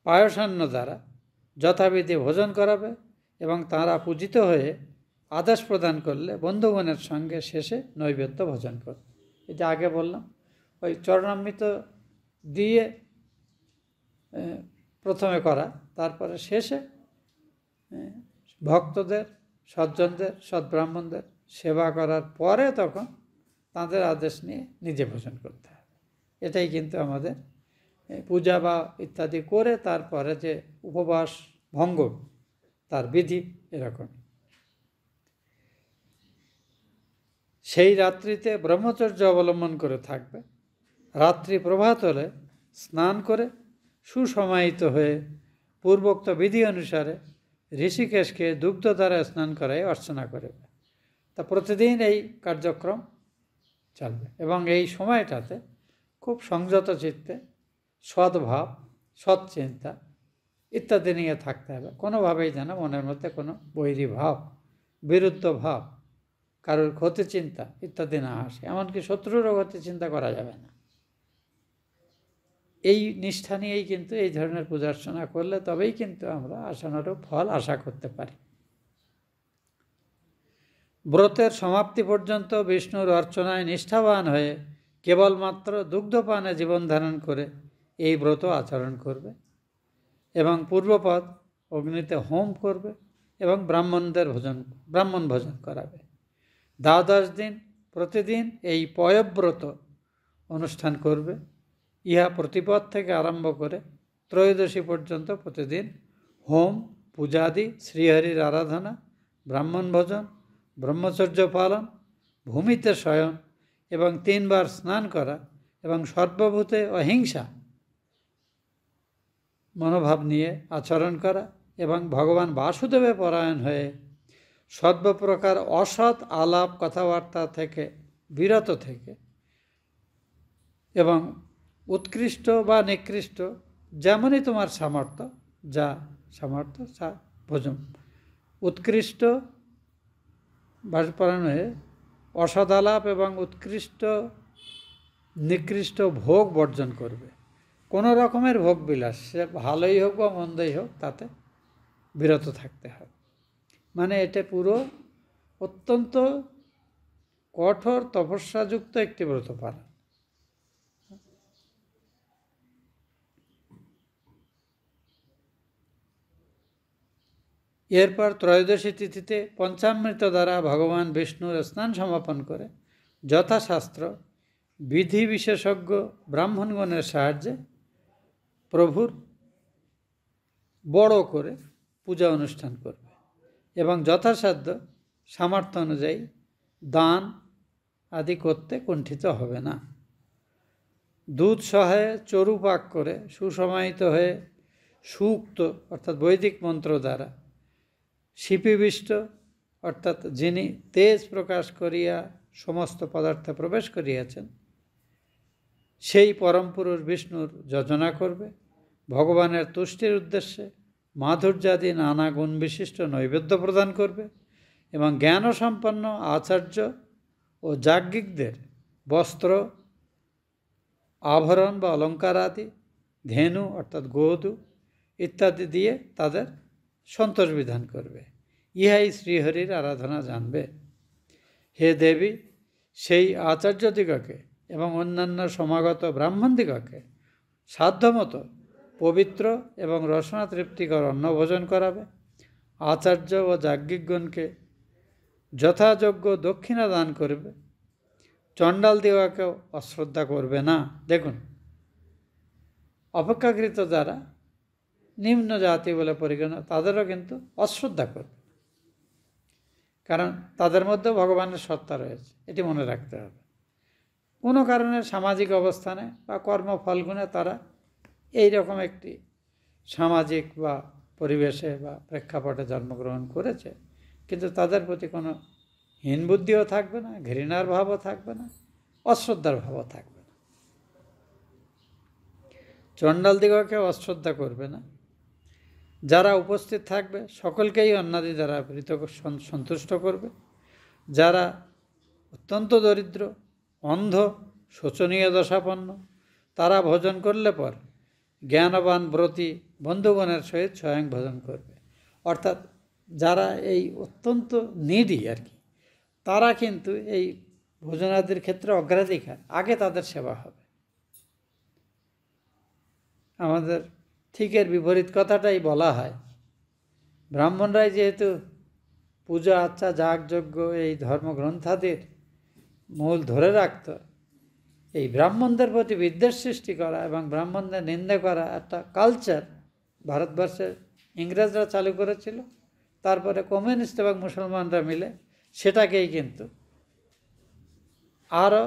পায়সান্ন দ্বারা যথাবিধি ভোজন করাবে এবং তাঁরা পূজিত হয়ে আদেশ প্রদান করলে বন্ধুগণের সঙ্গে শেষে নৈবেদ্য ভোজন করবে। এটা আগে বললাম, ওই চরণামৃত দিয়ে প্রথমে করা তারপরে শেষে ভক্তদের, সজ্জনদের, সদ্ব্রাহ্মণদের সেবা করার পরে তখন তাদের আদেশ নিয়ে নিজে ভোজন করতে হবে। এটাই কিন্তু আমাদের পূজা বা ইত্যাদি করে তারপরে যে উপবাস ভঙ্গ তার বিধি এরকম। সেই রাত্রিতে ব্রহ্মচর্য অবলম্বন করে থাকবে। রাত্রি প্রভাত হলে স্নান করে সুসমাহিত হয়ে পূর্বোক্ত বিধি অনুসারে ঋষিকেশকে দুগ্ধ দ্বারা স্নান করাই অর্চনা করবে। তা প্রতিদিন এই কার্যক্রম চলবে এবং এই সময়টাতে খুব সংযত চিত্তে সদ্ভাব, সৎচিন্তা ইত্যাদি নিয়ে থাকতে হবে। কোনোভাবেই যেন মনের মধ্যে কোনো বৈরী ভাব, বিরুদ্ধ ভাব, কারোর ক্ষতি চিন্তা ইত্যাদি না আসে। এমনকি শত্রুরও ক্ষতি চিন্তা করা যাবে না। এই নিষ্ঠা নিয়েই কিন্তু এই ধরনের পূজার্চনা করলে তবেই কিন্তু আমরা আশানুরূপ ফল আশা করতে পারি। ব্রতের সমাপ্তি পর্যন্ত বিষ্ণুর অর্চনায় নিষ্ঠাবান হয়ে কেবলমাত্র দুগ্ধপানে জীবন ধারণ করে এই ব্রত আচরণ করবে এবং পূর্বপদ অগ্নিতে হোম করবে এবং ব্রাহ্মণ ভোজন করাবে। 10 দিন প্রতিদিন এই পয়ব্রত অনুষ্ঠান করবে। ইহা প্রতিপদ থেকে আরম্ভ করে ত্রয়োদশী পর্যন্ত প্রতিদিন হোম, পূজাদি, শ্রীহরির আরাধনা, ব্রাহ্মণ ভোজন, ব্রহ্মচর্য পালন, ভূমিতে শয়ন এবং 3 বার স্নান করা এবং সর্বভূতে অহিংসা মনোভাব নিয়ে আচরণ করা এবং ভগবান বাসুদেবে পরায়ণ হয়ে সর্বপ্রকার অসৎ আলাপ কথাবার্তা থেকে বিরত থেকে এবং উৎকৃষ্ট বা নিকৃষ্ট যেমনই তোমার সামর্থ্য, যা সামর্থ্য তা ভোজন। উৎকৃষ্ট বাসপরায়ণ হয়ে অসৎ আলাপ এবং উৎকৃষ্ট নিকৃষ্ট ভোগ বর্জন করবে। কোনো রকমের ভোগ বিলাস, সে ভালোই হোক বা মন্দই হোক, তাতে বিরত থাকতে হবে। মানে এটা পুরো অত্যন্ত কঠোর তপস্যাযুক্ত একটি ব্রত পালন। এরপর ত্রয়োদশী তিথিতে পঞ্চামৃত দ্বারা ভগবান বিষ্ণুর স্নান সমাপন করে যথাশাস্ত্র বিধি বিশেষজ্ঞ ব্রাহ্মণগণের সাহায্যে প্রভুর বড় করে পূজা অনুষ্ঠান করবে এবং যথাসাধ্য সামর্থ্য অনুযায়ী দান আদি করতে কুণ্ঠিত হবে না। দুধ সহায়ে চরু পাক করে সুসমাহিত হয়ে সূক্ত অর্থাৎ বৈদিক মন্ত্র দ্বারা শিপিবিষ্ট অর্থাৎ যিনি তেজ প্রকাশ করিয়া সমস্ত পদার্থে প্রবেশ করিয়াছেন সেই পরম পুরুষ বিষ্ণুর যজনা করবে। ভগবানের তুষ্টির উদ্দেশ্যে মাধুর্যাদি নানা গুণ বিশিষ্ট নৈবেদ্য প্রদান করবে এবং জ্ঞানসম্পন্ন আচার্য ও যাজ্ঞিকদের বস্ত্র, আভরণ বা অলঙ্কার আদি, ধেনু অর্থাৎ গোধূ ইত্যাদি দিয়ে তাদের সন্তোষ বিধান করবে। ইহাই শ্রীহরির আরাধনা জানবে। হে দেবী, সেই আচার্যদিগকে এবং অন্যান্য সমাগত ব্রাহ্মণদিগকে সাধ্যমতো পবিত্র এবং রসনা তৃপ্তিকর অন্ন ভোজন করাবে। আচার্য ও যাজ্ঞিকগণকে যথাযোগ্য দক্ষিণা দান করবে। চণ্ডাল দিগকেও অশ্রদ্ধা করবে না। দেখুন, অপেক্ষাকৃত যারা নিম্ন জাতি বলে পরিগণিত তাদেরও কিন্তু অশ্রদ্ধা করবে, কারণ তাদের মধ্যেও ভগবানের সত্তা রয়েছে, এটি মনে রাখতে হবে। কোনো কারণে সামাজিক অবস্থানে বা কর্মফলগুণে তারা এই রকম একটি সামাজিক বা পরিবেশে বা প্রেক্ষাপটে জন্মগ্রহণ করেছে, কিন্তু তাদের প্রতি কোনো হীন বুদ্ধিও থাকবে না, ঘৃণার ভাবও থাকবে না, অশ্রদ্ধার ভাবও থাকবে না। চণ্ডাল দিগকে অশ্রদ্ধা করবে না। যারা উপস্থিত থাকবে সকলকেই অন্নাদি দ্বারা সন্তুষ্ট করবে। যারা অত্যন্ত দরিদ্র, অন্ধ, শোচনীয় দশাপন্ন, তারা ভোজন করলে পর জ্ঞানবান ব্রতী বন্ধুগণের সহিত স্বয়ং ভোজন করবে। অর্থাৎ যারা এই অত্যন্ত নিডি আর কি, তারা কিন্তু এই ভোজনাদির ক্ষেত্রে অগ্রাধিকার, আগে তাদের সেবা হবে। আমাদের ঠিক এর বিপরীত কথাটাই বলা হয়। ব্রাহ্মণরাই যেহেতু পূজা আচ্ছা যাগযজ্ঞ এই ধর্মগ্রন্থাদির মূল ধরে রাখত, এই ব্রাহ্মণদের প্রতি বিদ্বেষ সৃষ্টি করা এবং ব্রাহ্মণদের নিন্দা করা একটা কালচার ভারতবর্ষের ইংরেজরা চালু করেছিল। তারপরে কমিউনিস্ট এবং মুসলমানরা মিলে সেটাকেই কিন্তু আরও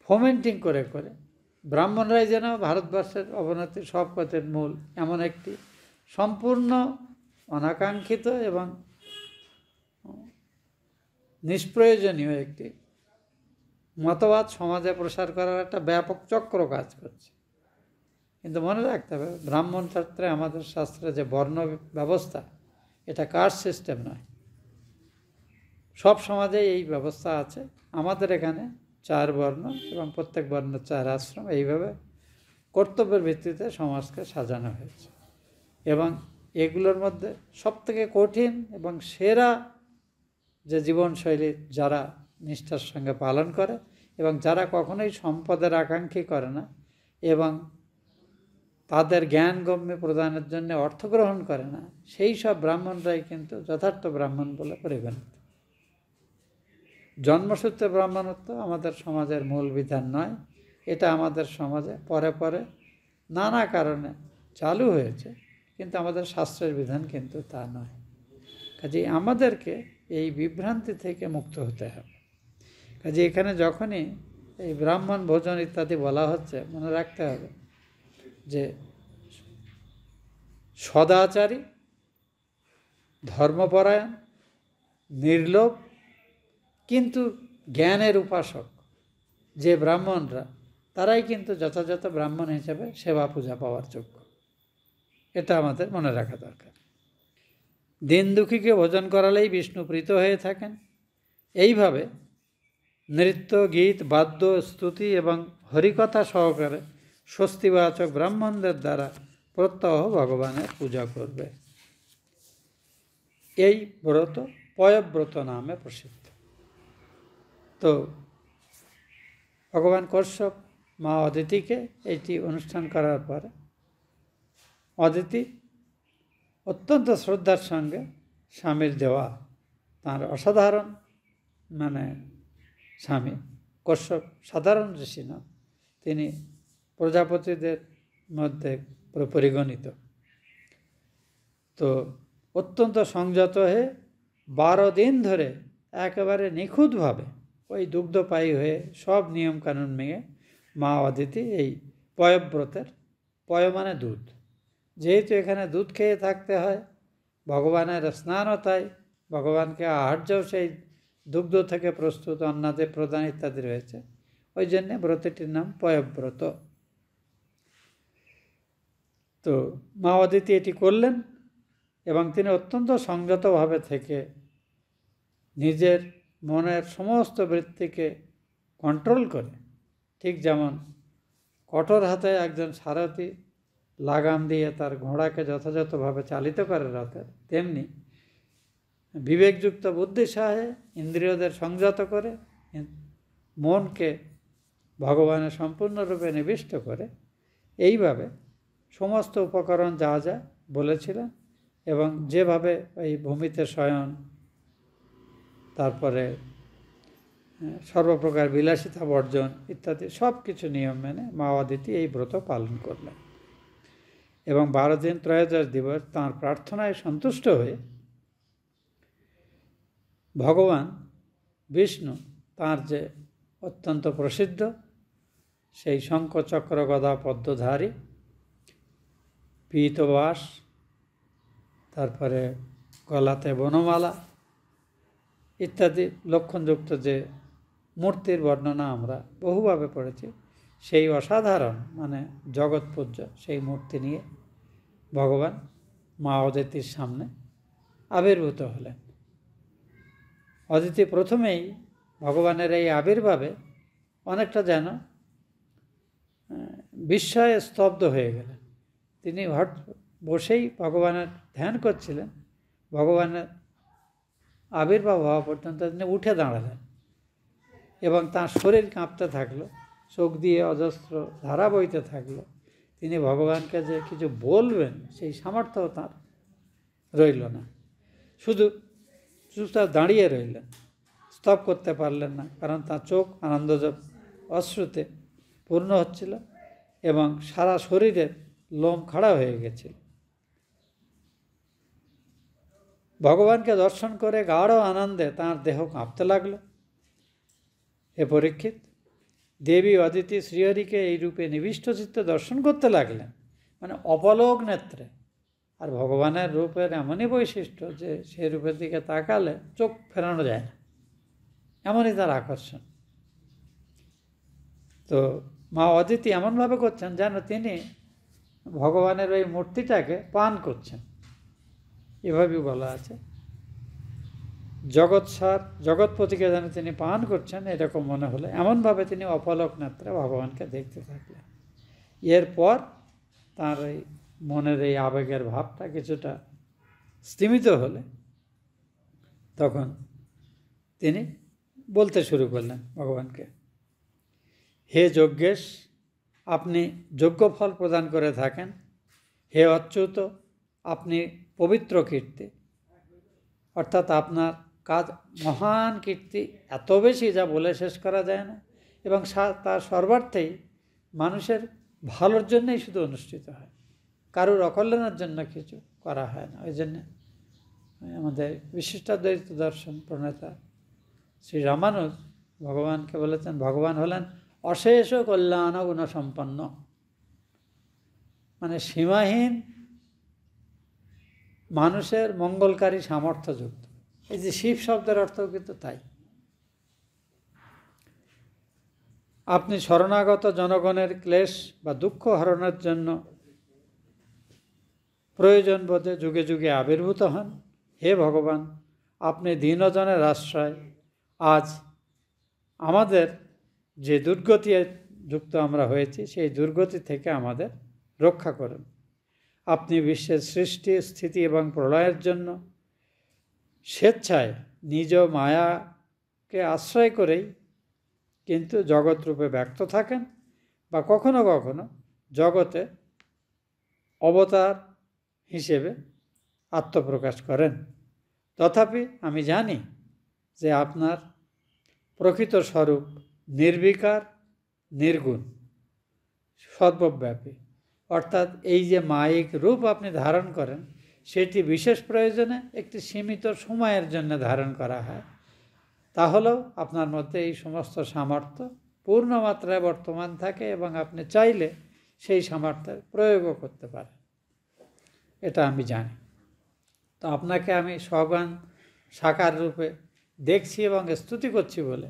ফোমেন্টিং করে করে ব্রাহ্মণরাই যেন ভারতবর্ষের অবনতির সব পথের মূল, এমন একটি সম্পূর্ণ অনাকাঙ্ক্ষিত এবং নিষ্প্রয়োজনীয় একটি মতবাদ সমাজে প্রসার করার একটা ব্যাপক চক্র কাজ করছে। কিন্তু মনে রাখতে হবে, ব্রাহ্মণ শাস্ত্রে, আমাদের শাস্ত্রে যে বর্ণ ব্যবস্থা, এটা কাস্ট সিস্টেম নয়। সব সমাজে এই ব্যবস্থা আছে। আমাদের এখানে 4 বর্ণ এবং প্রত্যেক বর্ণের 4 আশ্রম, এইভাবে কর্তব্যের ভিত্তিতে সমাজকে সাজানো হয়েছে। এবং এগুলোর মধ্যে সবথেকে কঠিন এবং সেরা যে জীবনশৈলী যারা নিষ্ঠার সঙ্গে পালন করে এবং যারা কখনোই সম্পদের আকাঙ্ক্ষী করে না এবং তাদের জ্ঞান গম্য প্রদানের জন্য অর্থ গ্রহণ করে না, সেই সব ব্রাহ্মণরাই কিন্তু যথার্থ ব্রাহ্মণ বলে পরিগণিত। জন্মসূত্রে ব্রাহ্মণত্ব আমাদের সমাজের মূল বিধান নয়। এটা আমাদের সমাজে পরে পরে নানা কারণে চালু হয়েছে, কিন্তু আমাদের শাস্ত্রের বিধান কিন্তু তা নয়। কাজেই আমাদেরকে এই বিভ্রান্তি থেকে মুক্ত হতে হবে। কাজে এখানে যখনই এই ব্রাহ্মণ ভোজন ইত্যাদি বলা হচ্ছে, মনে রাখতে হবে যে সদাচারী, ধর্মপরায়ণ, নির্লোভ কিন্তু জ্ঞানের উপাসক যে ব্রাহ্মণরা, তারাই কিন্তু যথাযথ ব্রাহ্মণ হিসেবে সেবা পূজা পাওয়ার যোগ্য। এটা আমাদের মনে রাখা দরকার। দিন দুঃখীকে ভোজন করালেই বিষ্ণু প্রীত হয়ে থাকেন। এইভাবে নৃত্য, গীত, বাদ্য, স্তুতি এবং হরিকথা সহকারে স্বস্তিবাচক ব্রাহ্মণদের দ্বারা প্রত্যহ ভগবানের পূজা করবে। এই ব্রত পয়ব্রত নামে প্রসিদ্ধ। তো ভগবান কশ্যপ মা অদিতিকে এইটি অনুষ্ঠান করার পরে অদিতি অত্যন্ত শ্রদ্ধার সঙ্গে স্বামীর দেওয়া তাঁর অসাধারণ স্বামী কশ্যপ সাধারণ ঋষি না, তিনি প্রজাপতিদের মধ্যে পরিগণিত। তো অত্যন্ত সংযত হয়ে 12 দিন ধরে একেবারে নিখুঁতভাবে ওই দুগ্ধপায়ী হয়ে সব নিয়মকানুন মেনে মা অদিতি এই পয়ব্রতের, পয় মানে দুধ, যেহেতু এখানে দুধ খেয়ে থাকতে হয়, ভগবানের স্নানও তাই, ভগবানকে আহার্যও সেই দুগ্ধ থেকে প্রস্তুত অন্নাদে প্রদান ইত্যাদি রয়েছে, ওই জন্যে ব্রতটির নাম পয়ব্রত। তো মা অদিতি এটি করলেন এবং তিনি অত্যন্ত সংযতভাবে থেকে নিজের মনের সমস্ত বৃত্তিকে কন্ট্রোল করে, ঠিক যেমন কঠোর হাতে একজন সারথি লাগাম দিয়ে তার ঘোড়াকে যথাযথভাবে চালিত করে রথের, তেমনি বিবেকযুক্ত বুদ্ধি সাহায্যে ইন্দ্রিয়দের সংযত করে মনকে ভগবানের সম্পূর্ণরূপে নিবিষ্ট করে এইভাবে সমস্ত উপকরণ যা যা বলেছিলেন এবং যেভাবে এই ভূমিতে শয়ন, তারপরে সর্বপ্রকার বিলাসিতা বর্জন ইত্যাদি সব কিছু নিয়ম মেনে মা অদিতি এই ব্রত পালন করলেন। এবং 12 দিন ত্রয়োদশ দিবস তাঁর প্রার্থনায় সন্তুষ্ট হয়ে ভগবান বিষ্ণু তাঁর যে অত্যন্ত প্রসিদ্ধ সেই শঙ্খ চক্র গদা পদ্মধারী, পীতবাস, তারপরে গলাতে বনমালা ইত্যাদি লক্ষণযুক্ত যে মূর্তির বর্ণনা আমরা বহুভাবে পড়েছি, সেই অসাধারণ জগৎপূজ্য সেই মূর্তি নিয়ে ভগবান মা অদিতির সামনে আবির্ভূত হলেন। অদিতি প্রথমেই ভগবানের এই আবির্ভাবে অনেকটা যেন বিস্ময়ে স্তব্ধ হয়ে গেলেন। তিনি বসেই ভগবানের ধ্যান করছিলেন, ভগবানের আবির্ভাব হওয়া পর্যন্ত তিনি উঠে দাঁড়ালেন এবং তাঁর শরীর কাঁপতে থাকলো, চোখ দিয়ে অজস্র ধারা বইতে থাকলো তিনি ভগবানকে যে কিছু বলবেন সেই সামর্থ্য তার রইল না, শুধু চুপচাপ দাঁড়িয়ে রইলেন, স্তব করতে পারলেন না, কারণ তার চোখ আনন্দজব অশ্রুতে পূর্ণ হচ্ছিল এবং সারা শরীরের লোম খাড়া হয়ে গেছিল। ভগবানকে দর্শন করে গাঢ় আনন্দে তাঁর দেহ কাঁপতে লাগল। হে পরীক্ষিত, দেবী অদিতি শ্রীহরিকে এই রূপে নিবিষ্ট চিত্তে দর্শন করতে লাগলেন, মানে অপলক নেত্রে। আর ভগবানের রূপের এমনই বৈশিষ্ট্য যে সে রূপের দিকে তাকালে চোখ ফেরানো যায় না, এমনই তার আকর্ষণ। তো মা অদিতি এমনভাবে করছেন যেন তিনি ভগবানের ওই মূর্তিটাকে পান করছেন, এভাবেই বলা আছে। জগৎসার জগৎপতিকে যেন তিনি পান করছেন এরকম মনে হলে এমনভাবে তিনি অপলক নেত্রে ভগবানকে দেখতে থাকলেন। এরপর তার এই মনের এই আবেগের ভাবটা কিছুটা স্তিমিত হলে তখন তিনি বলতে শুরু করলেন ভগবানকে, হে যজ্ঞেশ, আপনি যজ্ঞ ফল প্রদান করে থাকেন। হে অচ্যুত, আপনি পবিত্র কীর্তি, অর্থাৎ আপনার কাজ মহান কীর্তি, এত বেশি যা বলে শেষ করা যায় না, এবং তার সর্বার্থেই মানুষের ভালোর জন্যই শুধু অনুষ্ঠিত হয়, কারুর অকল্যাণের জন্য কিছু করা হয় না। ওই জন্যে আমাদের বিশিষ্টাদ্বৈত দর্শন প্রণেতা শ্রী রামানুজ ভগবানকে বলেছেন, ভগবান হলেন অশেষ কল্যাণ গুণসম্পন্ন, মানে সীমাহীন মানুষের মঙ্গলকারী সামর্থ্যযুক্ত। এই যে শিব শব্দের অর্থ কিন্তু তাই। আপনি শরণাগত জনগণের ক্লেশ বা দুঃখ হরণের জন্য প্রয়োজন বোধে যুগে যুগে আবির্ভূত হন। হে ভগবান, আপনি দীনজনের আশ্রয়। আজ আমাদের যে দুর্গতি যুক্ত আমরা হয়েছি সেই দুর্গতি থেকে আমাদের রক্ষা করুন। আপনি বিশ্বের সৃষ্টি, স্থিতি এবং প্রলয়ের জন্য স্বেচ্ছায় নিজ মায়াকে আশ্রয় করেই কিন্তু জগৎরূপে ব্যক্ত থাকেন, বা কখনো কখনো জগতে অবতার হিসেবে আত্মপ্রকাশ করেন। তথাপি আমি জানি যে আপনার প্রকৃত স্বরূপ নির্বিকার, নির্গুণ, সর্বব্যাপী। অর্থাৎ এই যে মায়িক রূপ আপনি ধারণ করেন সেটি বিশেষ প্রয়োজনে একটি সীমিত সময়ের জন্য ধারণ করা হয়। তাহলেও আপনার মধ্যে এই সমস্ত সামর্থ্য পূর্ণ মাত্রায় বর্তমান থাকে এবং আপনি চাইলে সেই সামর্থ্যের প্রয়োগও করতে পারেন, এটা আমি জানি। তো আপনাকে আমি সজ্ঞান সাকার রূপে দেখছি এবং স্তুতি করছি বলে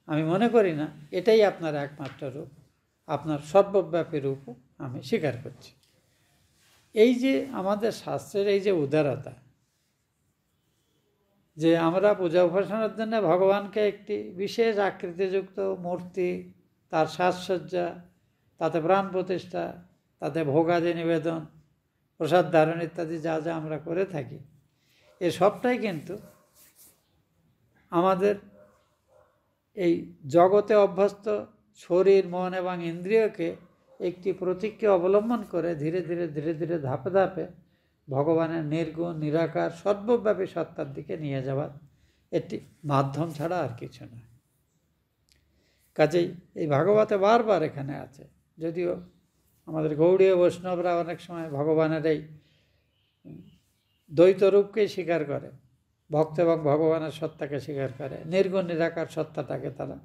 আমি মনে করি না এটাই আপনার একমাত্র রূপ। আপনার সর্বব্যাপী রূপও আমি স্বীকার করছি। এই যে আমাদের শাস্ত্রের এই যে উদারতা, যে আমরা পূজা উপাসনার জন্য ভগবানকে একটি বিশেষ আকৃতিযুক্ত মূর্তি, তার সাজসজ্জা, তাতে প্রাণ প্রতিষ্ঠা, তাতে ভোগাদি নিবেদন, প্রসাদ ধারণ ইত্যাদি যা যা আমরা করে থাকি, এ সবটাই কিন্তু আমাদের এই জগতে অভ্যস্ত শরীর, মন এবং ইন্দ্রিয়কে একটি প্রতীককে অবলম্বন করে ধীরে ধীরে ধীরে ধীরে ধাপে ধাপে ভগবানের নির্গুণ, নিরাকার, সর্বব্যাপী সত্তার দিকে নিয়ে যাওয়ার একটি মাধ্যম ছাড়া আর কিছু নয়। কাজেই এই ভাগবতে বারবার এখানে আছে, যদিও আমাদের গৌড়ীয় বৈষ্ণবরা অনেক সময় ভগবানের এই দ্বৈত রূপকেই স্বীকার করে, ভক্ত এবং ভগবানের সত্তাকে স্বীকার করে, নির্গুণ নিরাকার সত্তাটাকে তারা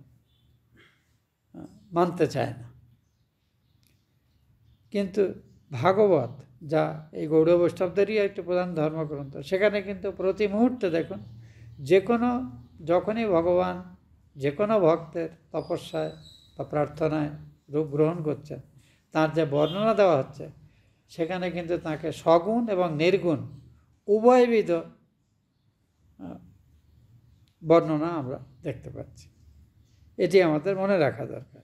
মানতে চায় না। কিন্তু ভাগবত, যা এই গৌড় বৈষ্ণবদেরই একটি প্রধান ধর্মগ্রন্থ, সেখানে কিন্তু প্রতি মুহূর্তে দেখুন যখনই ভগবান যে কোনো ভক্তের তপস্যায় বা প্রার্থনায় রূপ গ্রহণ করছেন, তার যে বর্ণনা দেওয়া হচ্ছে সেখানে কিন্তু তাকে সগুণ এবং নির্গুণ উভয়বিধ বর্ণনা আমরা দেখতে পাচ্ছি। এটি আমাদের মনে রাখা দরকার।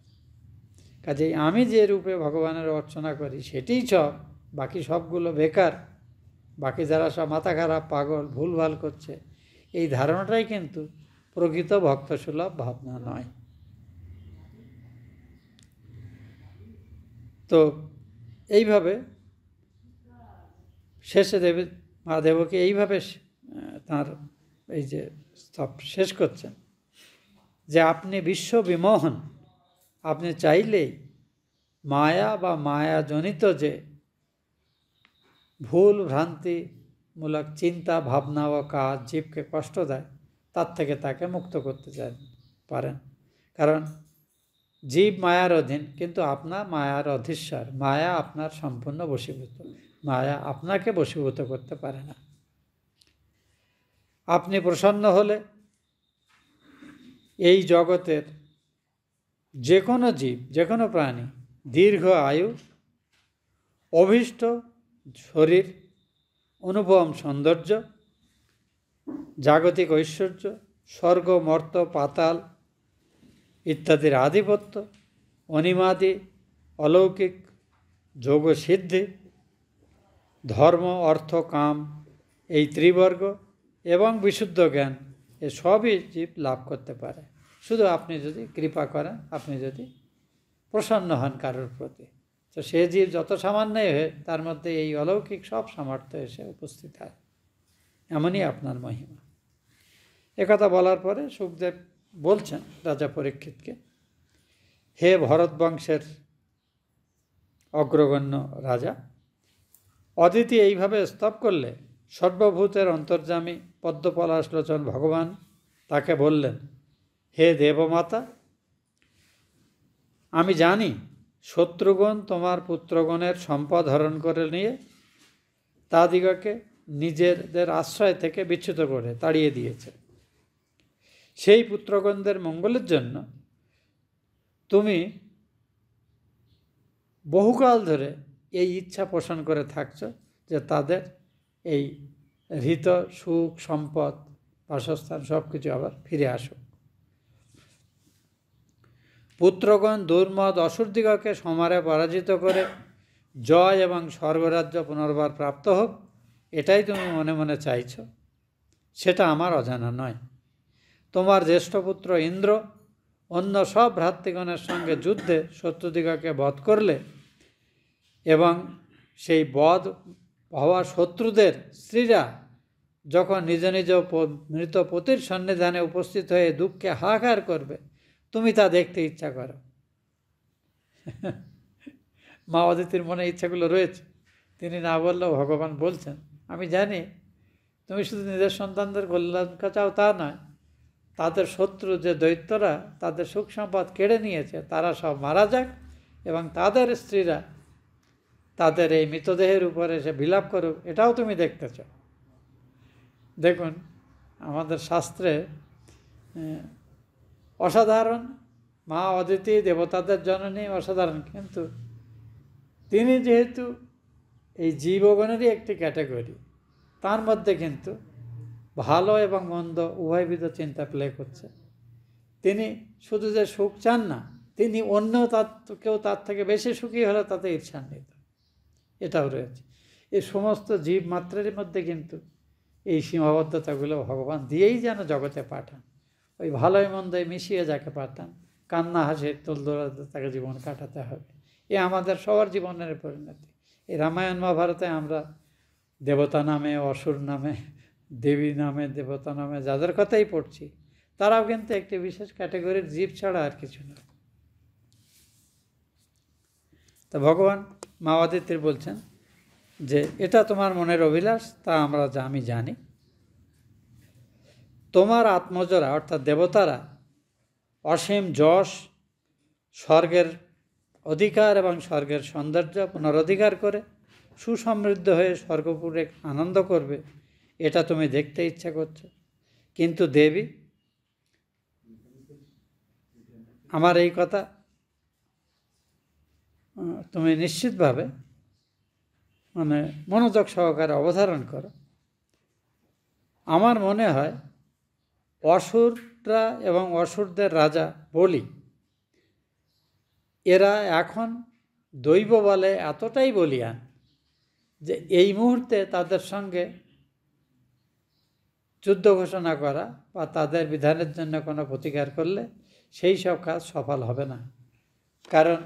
কাজেই আমি যে রূপে ভগবানের অর্চনা করি সেটিই সব, বাকি সবগুলো বেকার, বাকি যারা সব মাথা খারাপ, পাগল, ভুলভাল করছে, এই ধারণাটাই কিন্তু প্রকৃত ভক্তসুলভ ভাবনা নয়। তো এইভাবে শেষে মা দেবকী এইভাবে তাঁর এই যে স্তব শেষ করছেন যে আপনি বিশ্ব বিমোহন, আপনি চাইলেই মায়া বা মায়াজনিত যে ভুল ভ্রান্তিমূলক চিন্তা ভাবনা ও কাজ জীবকে কষ্ট দেয় তার থেকে তাকে মুক্ত করতে পারেন। কারণ জীব মায়ার অধীন, কিন্তু আপনার মায়ার অধীশ্বর। মায়া আপনার সম্পূর্ণ বশীভূত, মায়া আপনাকে বশীভূত করতে পারে না। আপনি প্রসন্ন হলে এই জগতের যে কোনো জীব, যে কোনো প্রাণী দীর্ঘ আয়ু, অভীষ্ট শরীর, অনুপম সৌন্দর্য, জাগতিক ঐশ্বর্য, স্বর্গ মর্ত পাতাল ইত্যাদির আধিপত্য, অনিমাদি অলৌকিক যোগসিদ্ধি, ধর্ম অর্থ কাম এই ত্রিবর্গ এবং বিশুদ্ধ জ্ঞান, এ সবই জীব লাভ করতে পারে শুধু আপনি যদি কৃপা করেন, আপনি যদি প্রসন্ন হন কারোর প্রতি। তো সে জীব যত সামান্যই হয়ে তার মধ্যে এই অলৌকিক সব সামর্থ্য এসে উপস্থিত হয়। এমনই আপনার মহিমা। একথা বলার পরে সুখদেব বলছেন রাজা পরীক্ষিতকে, হে ভরত বংশের অগ্রগণ্য রাজা, অদিতি এইভাবে স্তব করলে সর্বভূতের অন্তর্যামী পদ্মপলাশলোচন ভগবান তাকে বললেন, হে দেবমাতা, আমি জানি শত্রুগণ তোমার পুত্রগণের সম্পদ হরণ করে নিয়ে তাদিগকে নিজেদের আশ্রয় থেকে বিচ্যুত করে তাড়িয়ে দিয়েছে। সেই পুত্রগণদের মঙ্গলের জন্য তুমি বহুকাল ধরে এই ইচ্ছা পোষণ করে থাকছ যে তাদের এই হৃত সুখ সম্পদ বাসস্থান সব কিছু আবার ফিরে আসুক। পুত্রগণ দুর্মদ অসুরদিগকে সমারে পরাজিত করে জয় এবং স্বর্গরাজ্য পুনর্বার প্রাপ্ত হোক, এটাই তুমি মনে মনে চাইছ, সেটা আমার অজানা নয়। তোমার জ্যেষ্ঠ পুত্র ইন্দ্র অন্য সব ভ্রাতৃগণের সঙ্গে যুদ্ধে শত্রুদিগকে বধ করলে এবং সেই বধ হওয়া শত্রুদের স্ত্রীরা যখন নিজ নিজ মৃত পতির সন্নিধানে উপস্থিত হয়ে দুঃখে হাহাকার করবে, তুমি তা দেখতে ইচ্ছা করো। মা অদিতির মনে ইচ্ছাগুলো রয়েছে, তিনি না বললেও ভগবান বলছেন, আমি জানি তুমি শুধু নিজের সন্তানদের কল্যাণ চাও তা নয়, তাদের শত্রু যে দৈত্যরা তাদের সুখ সম্পদ কেড়ে নিয়েছে তারা সব মারা যাক এবং তাদের স্ত্রীরা তাদের এই মৃতদেহের উপরে এসে বিলাপ করুক, এটাও তুমি দেখতে চাও। দেখুন আমাদের শাস্ত্রে অসাধারণ, মা অদিতি দেবতাদের জননী অসাধারণ, কিন্তু তিনি যেহেতু এই জীবগণেরই একটি ক্যাটাগরি, তার মধ্যে কিন্তু ভালো এবং মন্দ উভয়বিধ চিন্তা প্লে করছে। তিনি শুধু যে সুখ চান না, তিনি অন্য কেউ তার থেকে বেশি সুখী হলে তাতে ঈর্ষান্বিত, এটাও রয়েছে। এই সমস্ত জীব মাত্রের মধ্যে কিন্তু এই সীমাবদ্ধতাগুলো ভগবান দিয়েই যেন জগতে পাঠান। ওই ভালোই মন্দই মিশিয়ে যাকে পাঠান, কান্না হাসে তোলদোলাতে তাকে জীবন কাটাতে হবে। এ আমাদের সবার জীবনের পরিণতি। এই রামায়ণ মহাভারতে আমরা দেবতা নামে, অসুর নামে, দেবী নামে, দেবতা নামে যাদের কথাই পড়ছি, তারাও কিন্তু একটি বিশেষ ক্যাটাগরির জীব ছাড়া আর কিছু না। তা ভগবান মা অদিতির বলছেন যে এটা তোমার মনের অভিলাষ, তা আমি জানি। তোমার আত্মজরা অর্থাৎ দেবতারা অসীম যশ, স্বর্গের অধিকার এবং স্বর্গের সৌন্দর্য পুনরধিকার করে সুসমৃদ্ধ হয়ে স্বর্গপুরে আনন্দ করবে, এটা তুমি দেখতে ইচ্ছা করছো। কিন্তু দেবী, আমার এই কথা তুমি নিশ্চিতভাবে মনোযোগ সহকারে অবধারণ করো। আমার মনে হয় অসুররা এবং অসুরদের রাজা বলি, এরা এখন দৈব বলে এতটাই বলিয়ান যে এই মুহূর্তে তাদের সঙ্গে যুদ্ধ ঘোষণা করা বা তাদের বিধানের জন্য কোনো প্রতিকার করলে সেই সব কাজ সফল হবে না। কারণ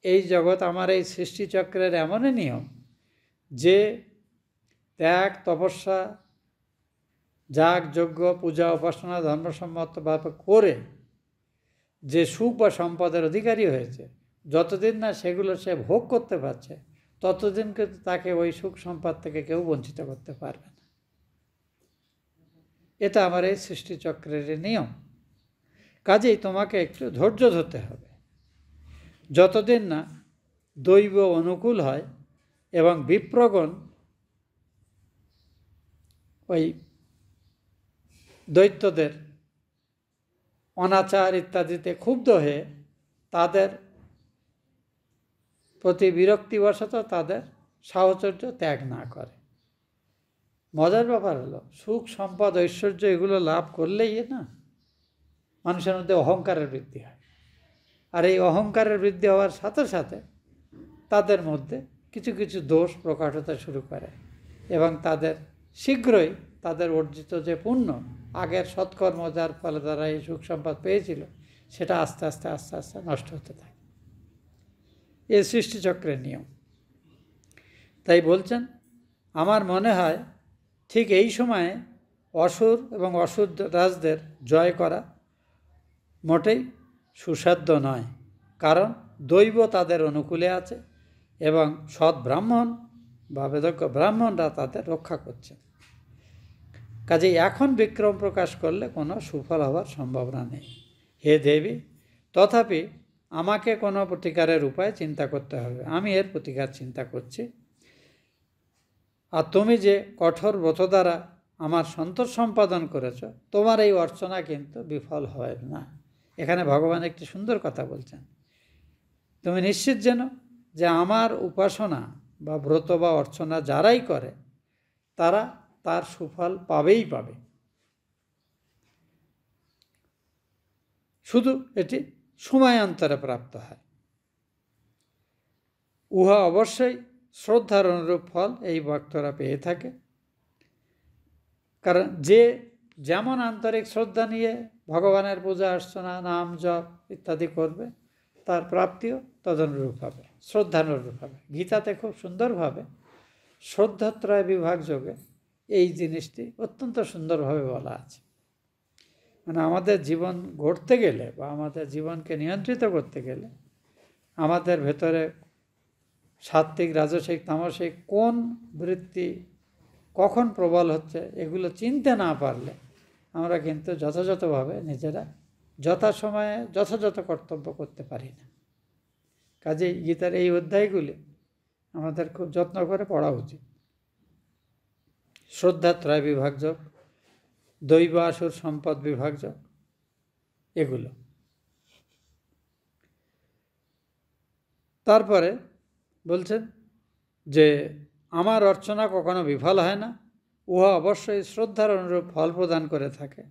এই জগৎ আমার এই সৃষ্টিচক্রের এমনই নিয়ম যে ত্যাগ, তপস্যা, যাগ, যজ্ঞ, পূজা, উপাসনা ধর্মসম্মতভাবে করে যে সুখ বা সম্পদের অধিকারী হয়েছে, যতদিন না সেগুলো সে ভোগ করতে পারছে ততদিন কিন্তু তাকে ওই সুখ সম্পদ থেকে কেউ বঞ্চিত করতে পারবে না। এটা আমার এই সৃষ্টিচক্রের নিয়ম। কাজেই তোমাকে একটু ধৈর্য ধরতে হবে। যতদিন না দৈব অনুকূল হয় এবং বিপ্রগণ ওই দৈত্যদের অনাচার ইত্যাদিতে ক্ষুব্ধ হয়ে তাদের প্রতি বিরক্তিবশত তাদের সাহচর্য ত্যাগ না করে। মজার ব্যাপার হলো, সুখ সম্পদ ঐশ্বর্য এগুলো লাভ করলেই না মানুষের মধ্যে অহংকারের বৃদ্ধি হয়। আর এই অহংকারের বৃদ্ধি হওয়ার সাথে সাথে তাদের মধ্যে কিছু কিছু দোষ প্রকাশ হতে শুরু করে এবং তাদের শীঘ্রই তাদের অর্জিত যে পুণ্য, আগের সৎকর্ম যার ফলে তারা এই সুখ সম্পদ পেয়েছিল, সেটা আস্তে আস্তে আস্তে আস্তে নষ্ট হতে থাকে। এই সৃষ্টিচক্রের নিয়ম। তাই বলছেন, আমার মনে হয় ঠিক এই সময়ে অসুর এবং অসুর রাজদের জয় করা মোটেই সুসাধ্য নয়, কারণ দৈব তাদের অনুকূলে আছে এবং সৎ ব্রাহ্মণ বা বেদজ্ঞ ব্রাহ্মণরা তাদের রক্ষা করছেন। কাজেই এখন বিক্রম প্রকাশ করলে কোনো সুফল হওয়ার সম্ভাবনা নেই। হে দেবী, তথাপি আমাকে কোনো প্রতিকারের উপায় চিন্তা করতে হবে। আমি এর প্রতিকার চিন্তা করছি। আর তুমি যে কঠোর ব্রত দ্বারা আমার সন্তোষ সম্পাদন করেছ, তোমার এই অর্চনা কিন্তু বিফল হয় না। এখানে ভগবান একটি সুন্দর কথা বলছেন, তুমি নিশ্চিত যেন যে আমার উপাসনা বা ব্রত বা অর্চনা যারাই করে তারা তার সুফল পাবেই পাবে। শুধু এটি সময়ান্তরে প্রাপ্ত হয়। উহা অবশ্যই শ্রদ্ধার অনুরূপ ফল এই ভক্তরা পেয়ে থাকে। কারণ যে যেমন আন্তরিক শ্রদ্ধা নিয়ে ভগবানের পূজা অর্চনা, নাম জপ ইত্যাদি করবে, তার প্রাপ্তিও তদনুরূপ হবে, শ্রদ্ধানুরূপ হবে। গীতাতে খুব সুন্দরভাবে শ্রদ্ধাত্রয় বিভাগ যোগে এই জিনিসটি অত্যন্ত সুন্দরভাবে বলা আছে। মানে আমাদের জীবন গড়তে গেলে বা আমাদের জীবনকে নিয়ন্ত্রিত করতে গেলে আমাদের ভেতরে সাত্ত্বিক, রাজসিক, তামসিক কোন বৃত্তি কখন প্রবল হচ্ছে এগুলো চিনতে না পারলে আমরা কিন্তু যথাযথভাবে নিজেরা যথাসময়ে যথাযথ কর্তব্য করতে পারি না। কাজেই গীতার এই অধ্যায়গুলি আমাদের খুব যত্ন করে পড়া উচিত। শ্রদ্ধাত্রয় বিভাগযোগ, দৈব আসুর সম্পদ বিভাগযোগ, এগুলো। তারপরে বলছেন যে আমার অর্চনা কখনো বিফল হয় না, উহা অবশ্যই শ্রদ্ধার অনুরূপ ফল প্রদান করে থাকে।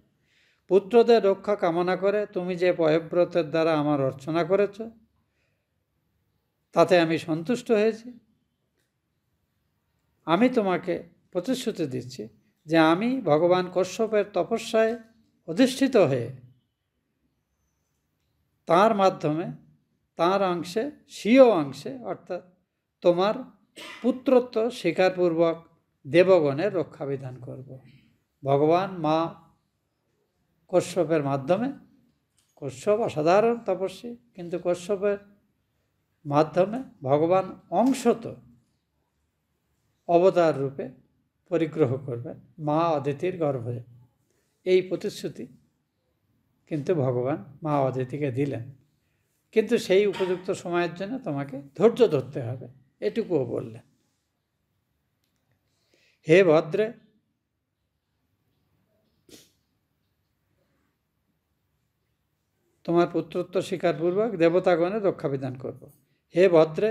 পুত্রদের রক্ষা কামনা করে তুমি যে পয়ব্রতের দ্বারা আমার অর্চনা করেছ তাতে আমি সন্তুষ্ট হয়েছি। আমি তোমাকে প্রতিশ্রুতি দিচ্ছি যে আমি ভগবান কশ্যপের তপস্যায় অধিষ্ঠিত হয়ে তার মাধ্যমে তার অংশে, স্বীয় অংশে অর্থাৎ তোমার পুত্রত্ব স্বীকারপূর্বক দেবগণের রক্ষাবিধান করব। ভগবান মা কশ্যপের মাধ্যমে, কশ্যপ অসাধারণ তপস্বী, কিন্তু কশ্যপের মাধ্যমে ভগবান অংশত অবতার রূপে পরিগ্রহ করবেন মা অদিতির গর্ভে। এই প্রতিশ্রুতি কিন্তু ভগবান মা অদিতিকে দিলেন, কিন্তু সেই উপযুক্ত সময়ের জন্য তোমাকে ধৈর্য ধরতে হবে, এটুকুও বললেন। হে ভদ্রে, তোমার পুত্রত্ব স্বীকারপূর্বক দেবতাগণের রক্ষাবিধান করব। হে ভদ্রে,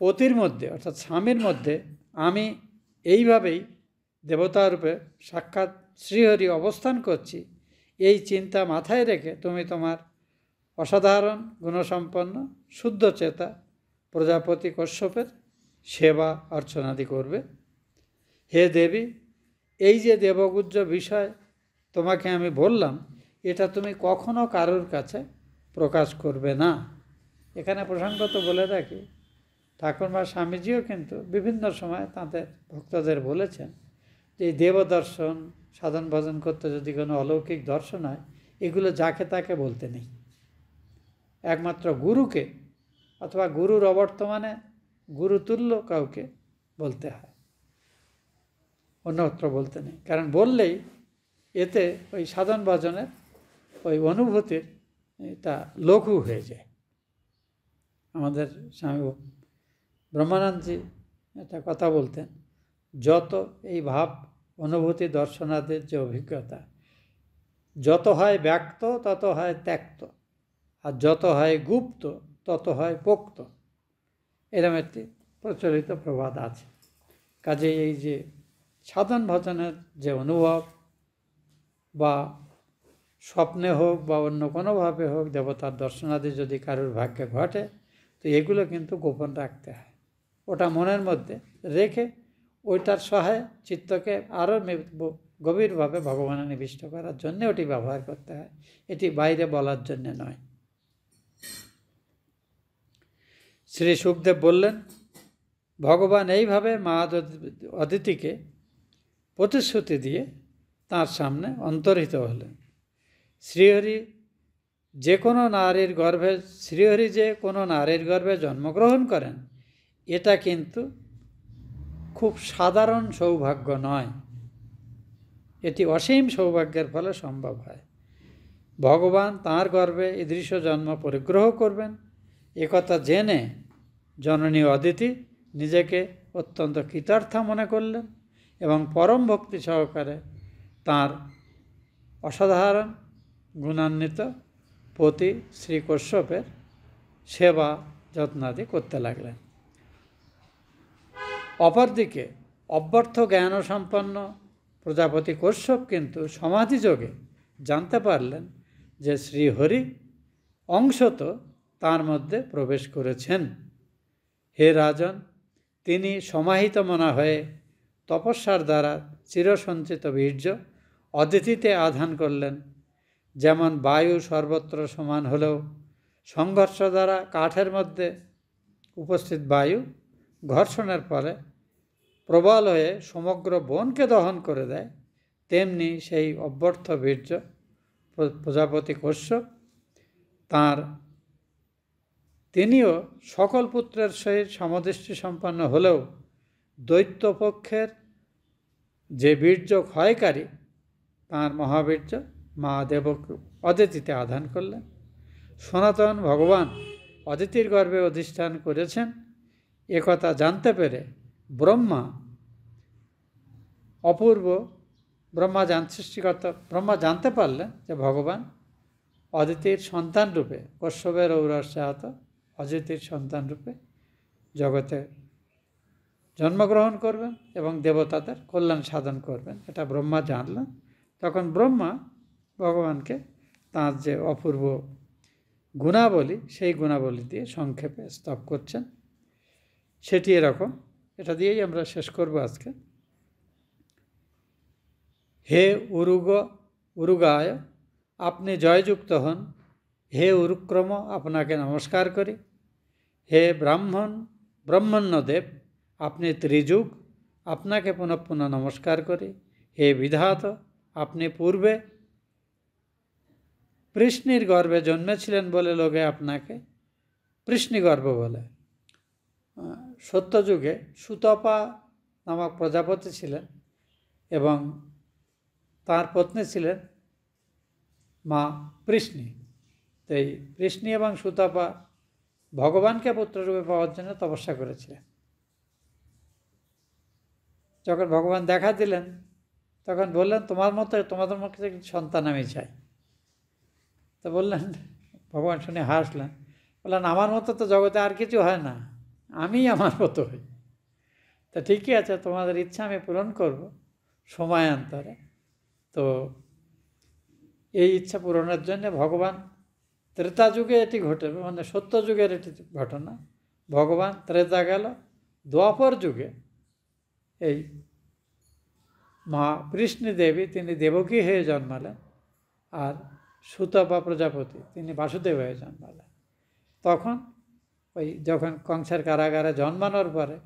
পতির মধ্যে অর্থাৎ স্বামীর মধ্যে আমি এইভাবেই দেবতারূপে সাক্ষাৎ শ্রীহরি অবস্থান করছি, এই চিন্তা মাথায় রেখে তুমি তোমার অসাধারণ গুণসম্পন্ন শুদ্ধচেতা প্রজাপতি কশ্যপের সেবা অর্চনাদি করবে। হে দেবী, এই যে দেবগুজ্জ বিষয় তোমাকে আমি বললাম, এটা তুমি কখনো কারোর কাছে প্রকাশ করবে না। এখানে প্রসঙ্গত বলে রাখি, ঠাকুরমা স্বামীজিও কিন্তু বিভিন্ন সময় তাঁদের ভক্তদের বলেছেন যে এই দেবদর্শন, সাধন ভজন করতে যদি কোনো অলৌকিক দর্শন হয়, এগুলো যাকে তাকে বলতে নেই, একমাত্র গুরুকে অথবা গুরুর অবর্তমানে গুরুতুল্য কাউকে বলতে হয়, অন্যত্র বলতে নেই। কারণ বললেই এতে ওই সাধন ভজনের ওই অনুভূতির এটা লঘু হয়ে যায়। আমাদের স্বামী ব্রহ্মানন্দজি একটা কথা বলতেন, যত এই ভাব অনুভূতি দর্শনাদের যে অভিজ্ঞতা, যত হয় ব্যক্ত তত হয় ত্যক্ত, আর যত হয় গুপ্ত তত হয় পোক্ত, এরকম একটি প্রচলিত প্রবাদ আছে। কাজে এই যে সাধন ভজনের যে অনুভব, বা স্বপ্নে হোক বা অন্য কোনোভাবে হোক দেবতার দর্শনাদি যদি কারোর ভাগ্যে ঘটে, তো এগুলো কিন্তু গোপন রাখতে হয়। ওটা মনের মধ্যে রেখে ওইটার সহায় চিত্তকে আরও গভীরভাবে ভগবানে নিবিষ্ট করার জন্য ওটি ব্যবহার করতে হয়, এটি বাইরে বলার জন্য নয়। শ্রী শুকদেব বললেন, ভগবান এইভাবে মা অদিতিকে প্রতিশ্রুতি দিয়ে তার সামনে অন্তর্হিত হলেন। শ্রীহরি যে কোনো নারীর গর্ভে জন্মগ্রহণ করেন, এটা কিন্তু খুব সাধারণ সৌভাগ্য নয়, এটি অসীম সৌভাগ্যের ফলে সম্ভব হয়। ভগবান তাঁর গর্ভে ঈদৃশ জন্ম পরিগ্রহ করবেন, একথা জেনে জননী অদিতি নিজেকে অত্যন্ত কৃতার্থা মনে করলেন এবং পরম ভক্তি সহকারে তাঁর অসাধারণ গুণান্বিত পতি শ্রী কশ্যপের সেবা যত্নাদি করতে লাগলেন। অপরদিকে অব্যর্থ জ্ঞানসম্পন্ন প্রজাপতি কশ্যপ কিন্তু সমাধিযোগে জানতে পারলেন যে শ্রীহরি অংশত তার মধ্যে প্রবেশ করেছেন। হে রাজন, তিনি সমাহিত মনা হয়ে তপস্যার দ্বারা চিরসঞ্চিত বীর্য অদিতিতে আধান করলেন। যেমন বায়ু সর্বত্র সমান হলেও সংঘর্ষ দ্বারা কাঠের মধ্যে উপস্থিত বায়ু ঘর্ষণের ফলে প্রবল হয়ে সমগ্র বনকে দহন করে দেয়, তেমনি সেই অব্যর্থ বীর্য প্রজাপতি কশ্যপ তিনিও সকল পুত্রের সহিত সমদৃষ্টি সম্পন্ন হলেও দৈত্যপক্ষের যে বীর্য ক্ষয়কারী তাঁর মহাবীর্য মা দেবকী অদিতিতে আধান করলেন। সনাতন ভগবান অদিতির গর্ভে অধিষ্ঠান করেছেন একথা জানতে পেরে ব্রহ্মা সৃষ্টিকর্তা ব্রহ্মা জানতে পারলেন যে ভগবান অদিতির সন্তান রূপে, কশ্যপের ঔরস্যাহত অদিতির সন্তান রূপে জগতে জন্মগ্রহণ করবেন এবং দেবতাদের কল্যাণ সাধন করবেন, এটা ব্রহ্মা জানলেন। তখন ব্রহ্মা ভগবানকে তাঁর যে অপূর্ব গুণাবলী, সেই গুণাবলী দিয়ে সংক্ষেপে স্তব করছেন। সেটি এরকম, এটা দিয়েই আমরা শেষ করব আজকে। হে উরুগায়, আপনি জয়যুক্ত হন। হে উরুক্রম, আপনাকে নমস্কার করি। হে ব্রহ্মণ্যদেব, আপনি ত্রিযুগ, আপনাকে পুনঃ পুনঃ নমস্কার করি। হে বিধাত, আপনি পূর্বে পৃষ্ণির গর্ভে জন্মেছিলেন বলে লোকে আপনাকে পৃষ্ণিগর্ভ বলে। সত্যযুগে সুতপা নামক প্রজাপতি ছিলেন এবং তার পত্নী ছিলেন মা পৃষ্ণি। তো এই পৃষ্ণি এবং সুতপা ভগবানকে পুত্ররূপে পাওয়ার জন্য তপস্যা করেছিলেন। যখন ভগবান দেখা দিলেন তখন বললেন, তোমাদের মধ্যে সন্তান আমি চাই। তো বললেন, ভগবান শুনে হাসলেন, বললেন, আমার মতো তো জগতে আর কিছু হয় না, আমি আমার মতো হই। তা ঠিকই আছে, তোমাদের ইচ্ছা আমি পূরণ করব সময়ান্তরে। তো এই ইচ্ছা পূরণের জন্য ভগবান ত্রেতা যুগে এটি ঘটে, মানে সত্য যুগের এটি ঘটনা। ভগবান ত্রেতা গেল, দ্বাপর যুগে এই মা কৃষ্ণী দেবী তিনি দেবকী হয়ে জন্মালেন, আর সুতপা প্রজাপতি তিনি বাসুদেব হয়ে জন্মালেন। তখন ওই যখন কংসের কারাগারে জন্মানোর পরে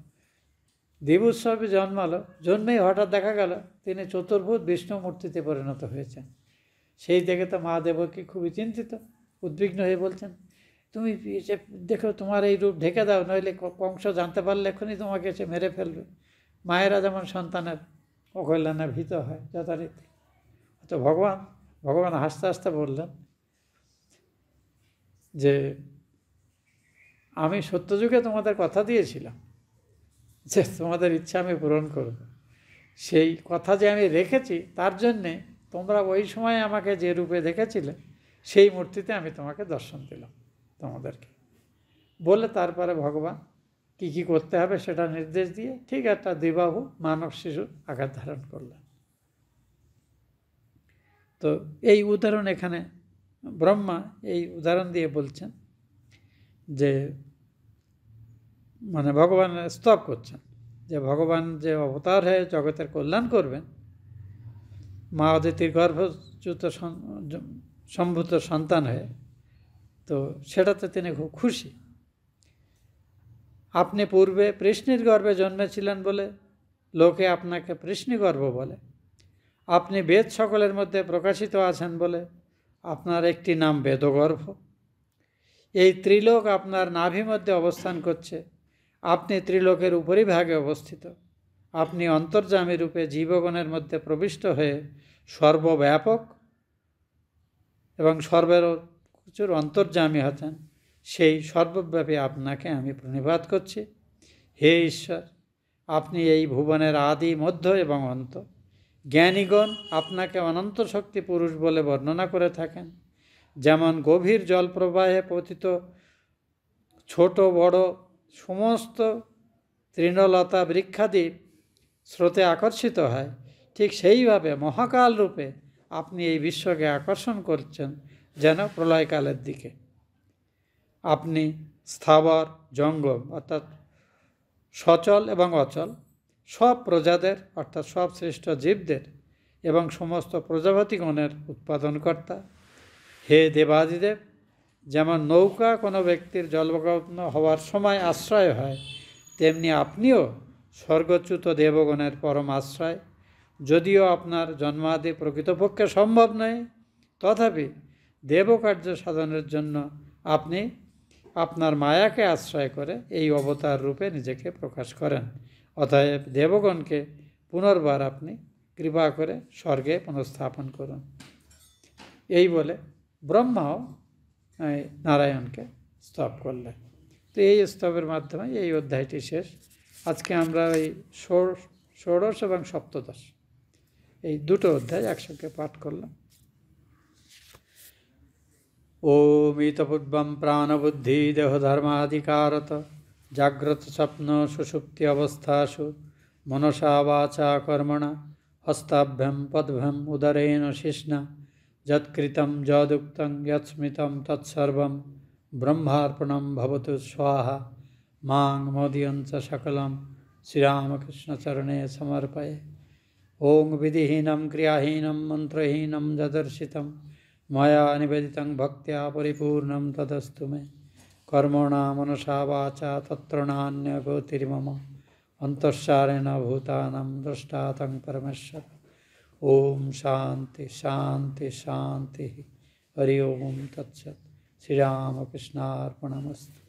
দেবোৎসবে জন্মালো, জন্মেই হঠাৎ দেখা গেল তিনি চতুর্ভুজ বিষ্ণু মূর্তিতে পরিণত হয়েছেন। সেই দেখে তো মা দেবকী খুবই চিন্তিত, উদ্বিগ্ন হয়ে বলছেন, তুমি দেখো তোমার এই রূপ ঢেকে দাও, নইলে কংস জানতে পারলে এখনই তোমাকে এসে মেরে ফেলবে। মায়েরা যেমন সন্তানের অকল্যাণে ভীত হয় যথারীতি, তো ভগবান হাসতে হাসতে বললেন যে আমি সত্যযুগে তোমাদের কথা দিয়েছিলাম যে তোমাদের ইচ্ছা আমি পূরণ করব। সেই কথা যে আমি রেখেছি, তার জন্যে তোমরা ওই সময় আমাকে যে রূপে দেখেছিলে সেই মূর্তিতে আমি তোমাকে দর্শন দিলাম তোমাদেরকে বলে, তারপরে ভগবান কি কি করতে হবে সেটা নির্দেশ দিয়ে ঠিক একটা দ্বিবাহু মানব শিশুর আকার ধারণ করলেন। তো এই উদাহরণ এখানে ব্রহ্মা এই উদাহরণ দিয়ে বলছেন যে মানে ভগবান স্তব করছেন যে ভগবান যে অবতার হয়ে জগতের কল্যাণ করবেন, মা অদিতির গর্ভচ্যুত সম্ভূত সন্তান হয়ে, তো সেটাতে তিনি খুব খুশি। আপনি পূর্বে পৃষ্ণির গর্ভে জন্মেছিলেন বলে লোকে আপনাকে পৃষ্ণিগর্ভ বলে। আপনি বেদ সকলের মধ্যে প্রকাশিত আছেন বলে আপনার একটি নাম বেদগর্ভ। এই ত্রিলোক আপনার নাভি মধ্যে অবস্থান করছে। আপনি ত্রিলোকের উপরিভাগে অবস্থিত। আপনি অন্তর্যামী রূপে জীবগণের মধ্যে প্রবিষ্ট হয়ে সর্বব্যাপক এবং সর্বের কিছুর অন্তর্যামী আছেন। সেই সর্বব্যাপী আপনাকে আমি প্রণিপাত করছি। হে ঈশ্বর, আপনি এই ভুবনের আদি, মধ্য এবং অন্ত। জ্ঞানীগণ আপনাকে অনন্ত শক্তি পুরুষ বলে বর্ণনা করে থাকেন। যেমন গভীর জলপ্রবাহে পতিত ছোট বড় সমস্ত তৃণলতা বৃক্ষাদি স্রোতে আকর্ষিত হয়, ঠিক সেইভাবে মহাকাল রূপে আপনি এই বিশ্বকে আকর্ষণ করছেন যেন প্রলয়কালের দিকে। আপনি স্থাবর জঙ্গম অর্থাৎ সচল এবং অচল সব প্রজাদের অর্থাৎ সব শ্রেষ্ঠ জীবদের এবং সমস্ত প্রজাপতিগণের উৎপাদনকর্তা। হে দেবাদিদেব, যেমন নৌকা কোনো ব্যক্তির জলমগ্ন হওয়ার সময় আশ্রয় হয়, তেমনি আপনিও স্বর্গচ্যুত দেবগণের পরম আশ্রয়। যদিও আপনার জন্মাদি প্রকৃতপক্ষে সম্ভব নয়, তথাপি দেবকার্য সাধনের জন্য আপনি আপনার মায়াকে আশ্রয় করে এই অবতার রূপে নিজেকে প্রকাশ করেন। অতএব দেবগণকে পুনর্বার আপনি কৃপা করে স্বর্গে পুনঃস্থাপন করুন। এই বলে ব্রহ্মাও নারায়ণকে স্তব করলেন। তো এই স্তবের মাধ্যমে এই অধ্যায়টি শেষ। আজকে আমরা এই ষোড়শ এবং সপ্তদশ এই দুটো অধ্যায় একসঙ্গে পাঠ করলাম। ওম ইতপূর্বম প্রাণবুদ্ধি দেহধর্মাধিকারত জাগ্রত স্বপ্ন সুষুপ্তি অবস্থাসু মনসা বাচা কর্মণা হস্তাভ্যম পদ্ভ্যম উদরেণ শিষ্ণা যৎকৃতম যদুক্তং যৎস্মৃতম তৎসর্বম ব্রহ্মার্পণম ভবতু স্বাহা। মাং মোদয়ঞ্চ সকলম শ্রীরামকৃষ্ণচরণে সমর্পয়ে। ওং বিধিহীনম ক্রিয়াহীনম মন্ত্রহীনম যদর্শিতম ময়া নিবেদিतं ভক্त्या পরিপূর্ণম তদস্তু মে। কর্মণা মনসা বাচা তত্র নান্যগতির্মম অন্তঃসারেণ ভূতানাং দ্রষ্টাতং পরমেশ্বর। ওম শান্তি শান্তি শান্তি। হরি ওম তৎসৎ। শ্রীরামকৃষ্ণার্পণমস্তু।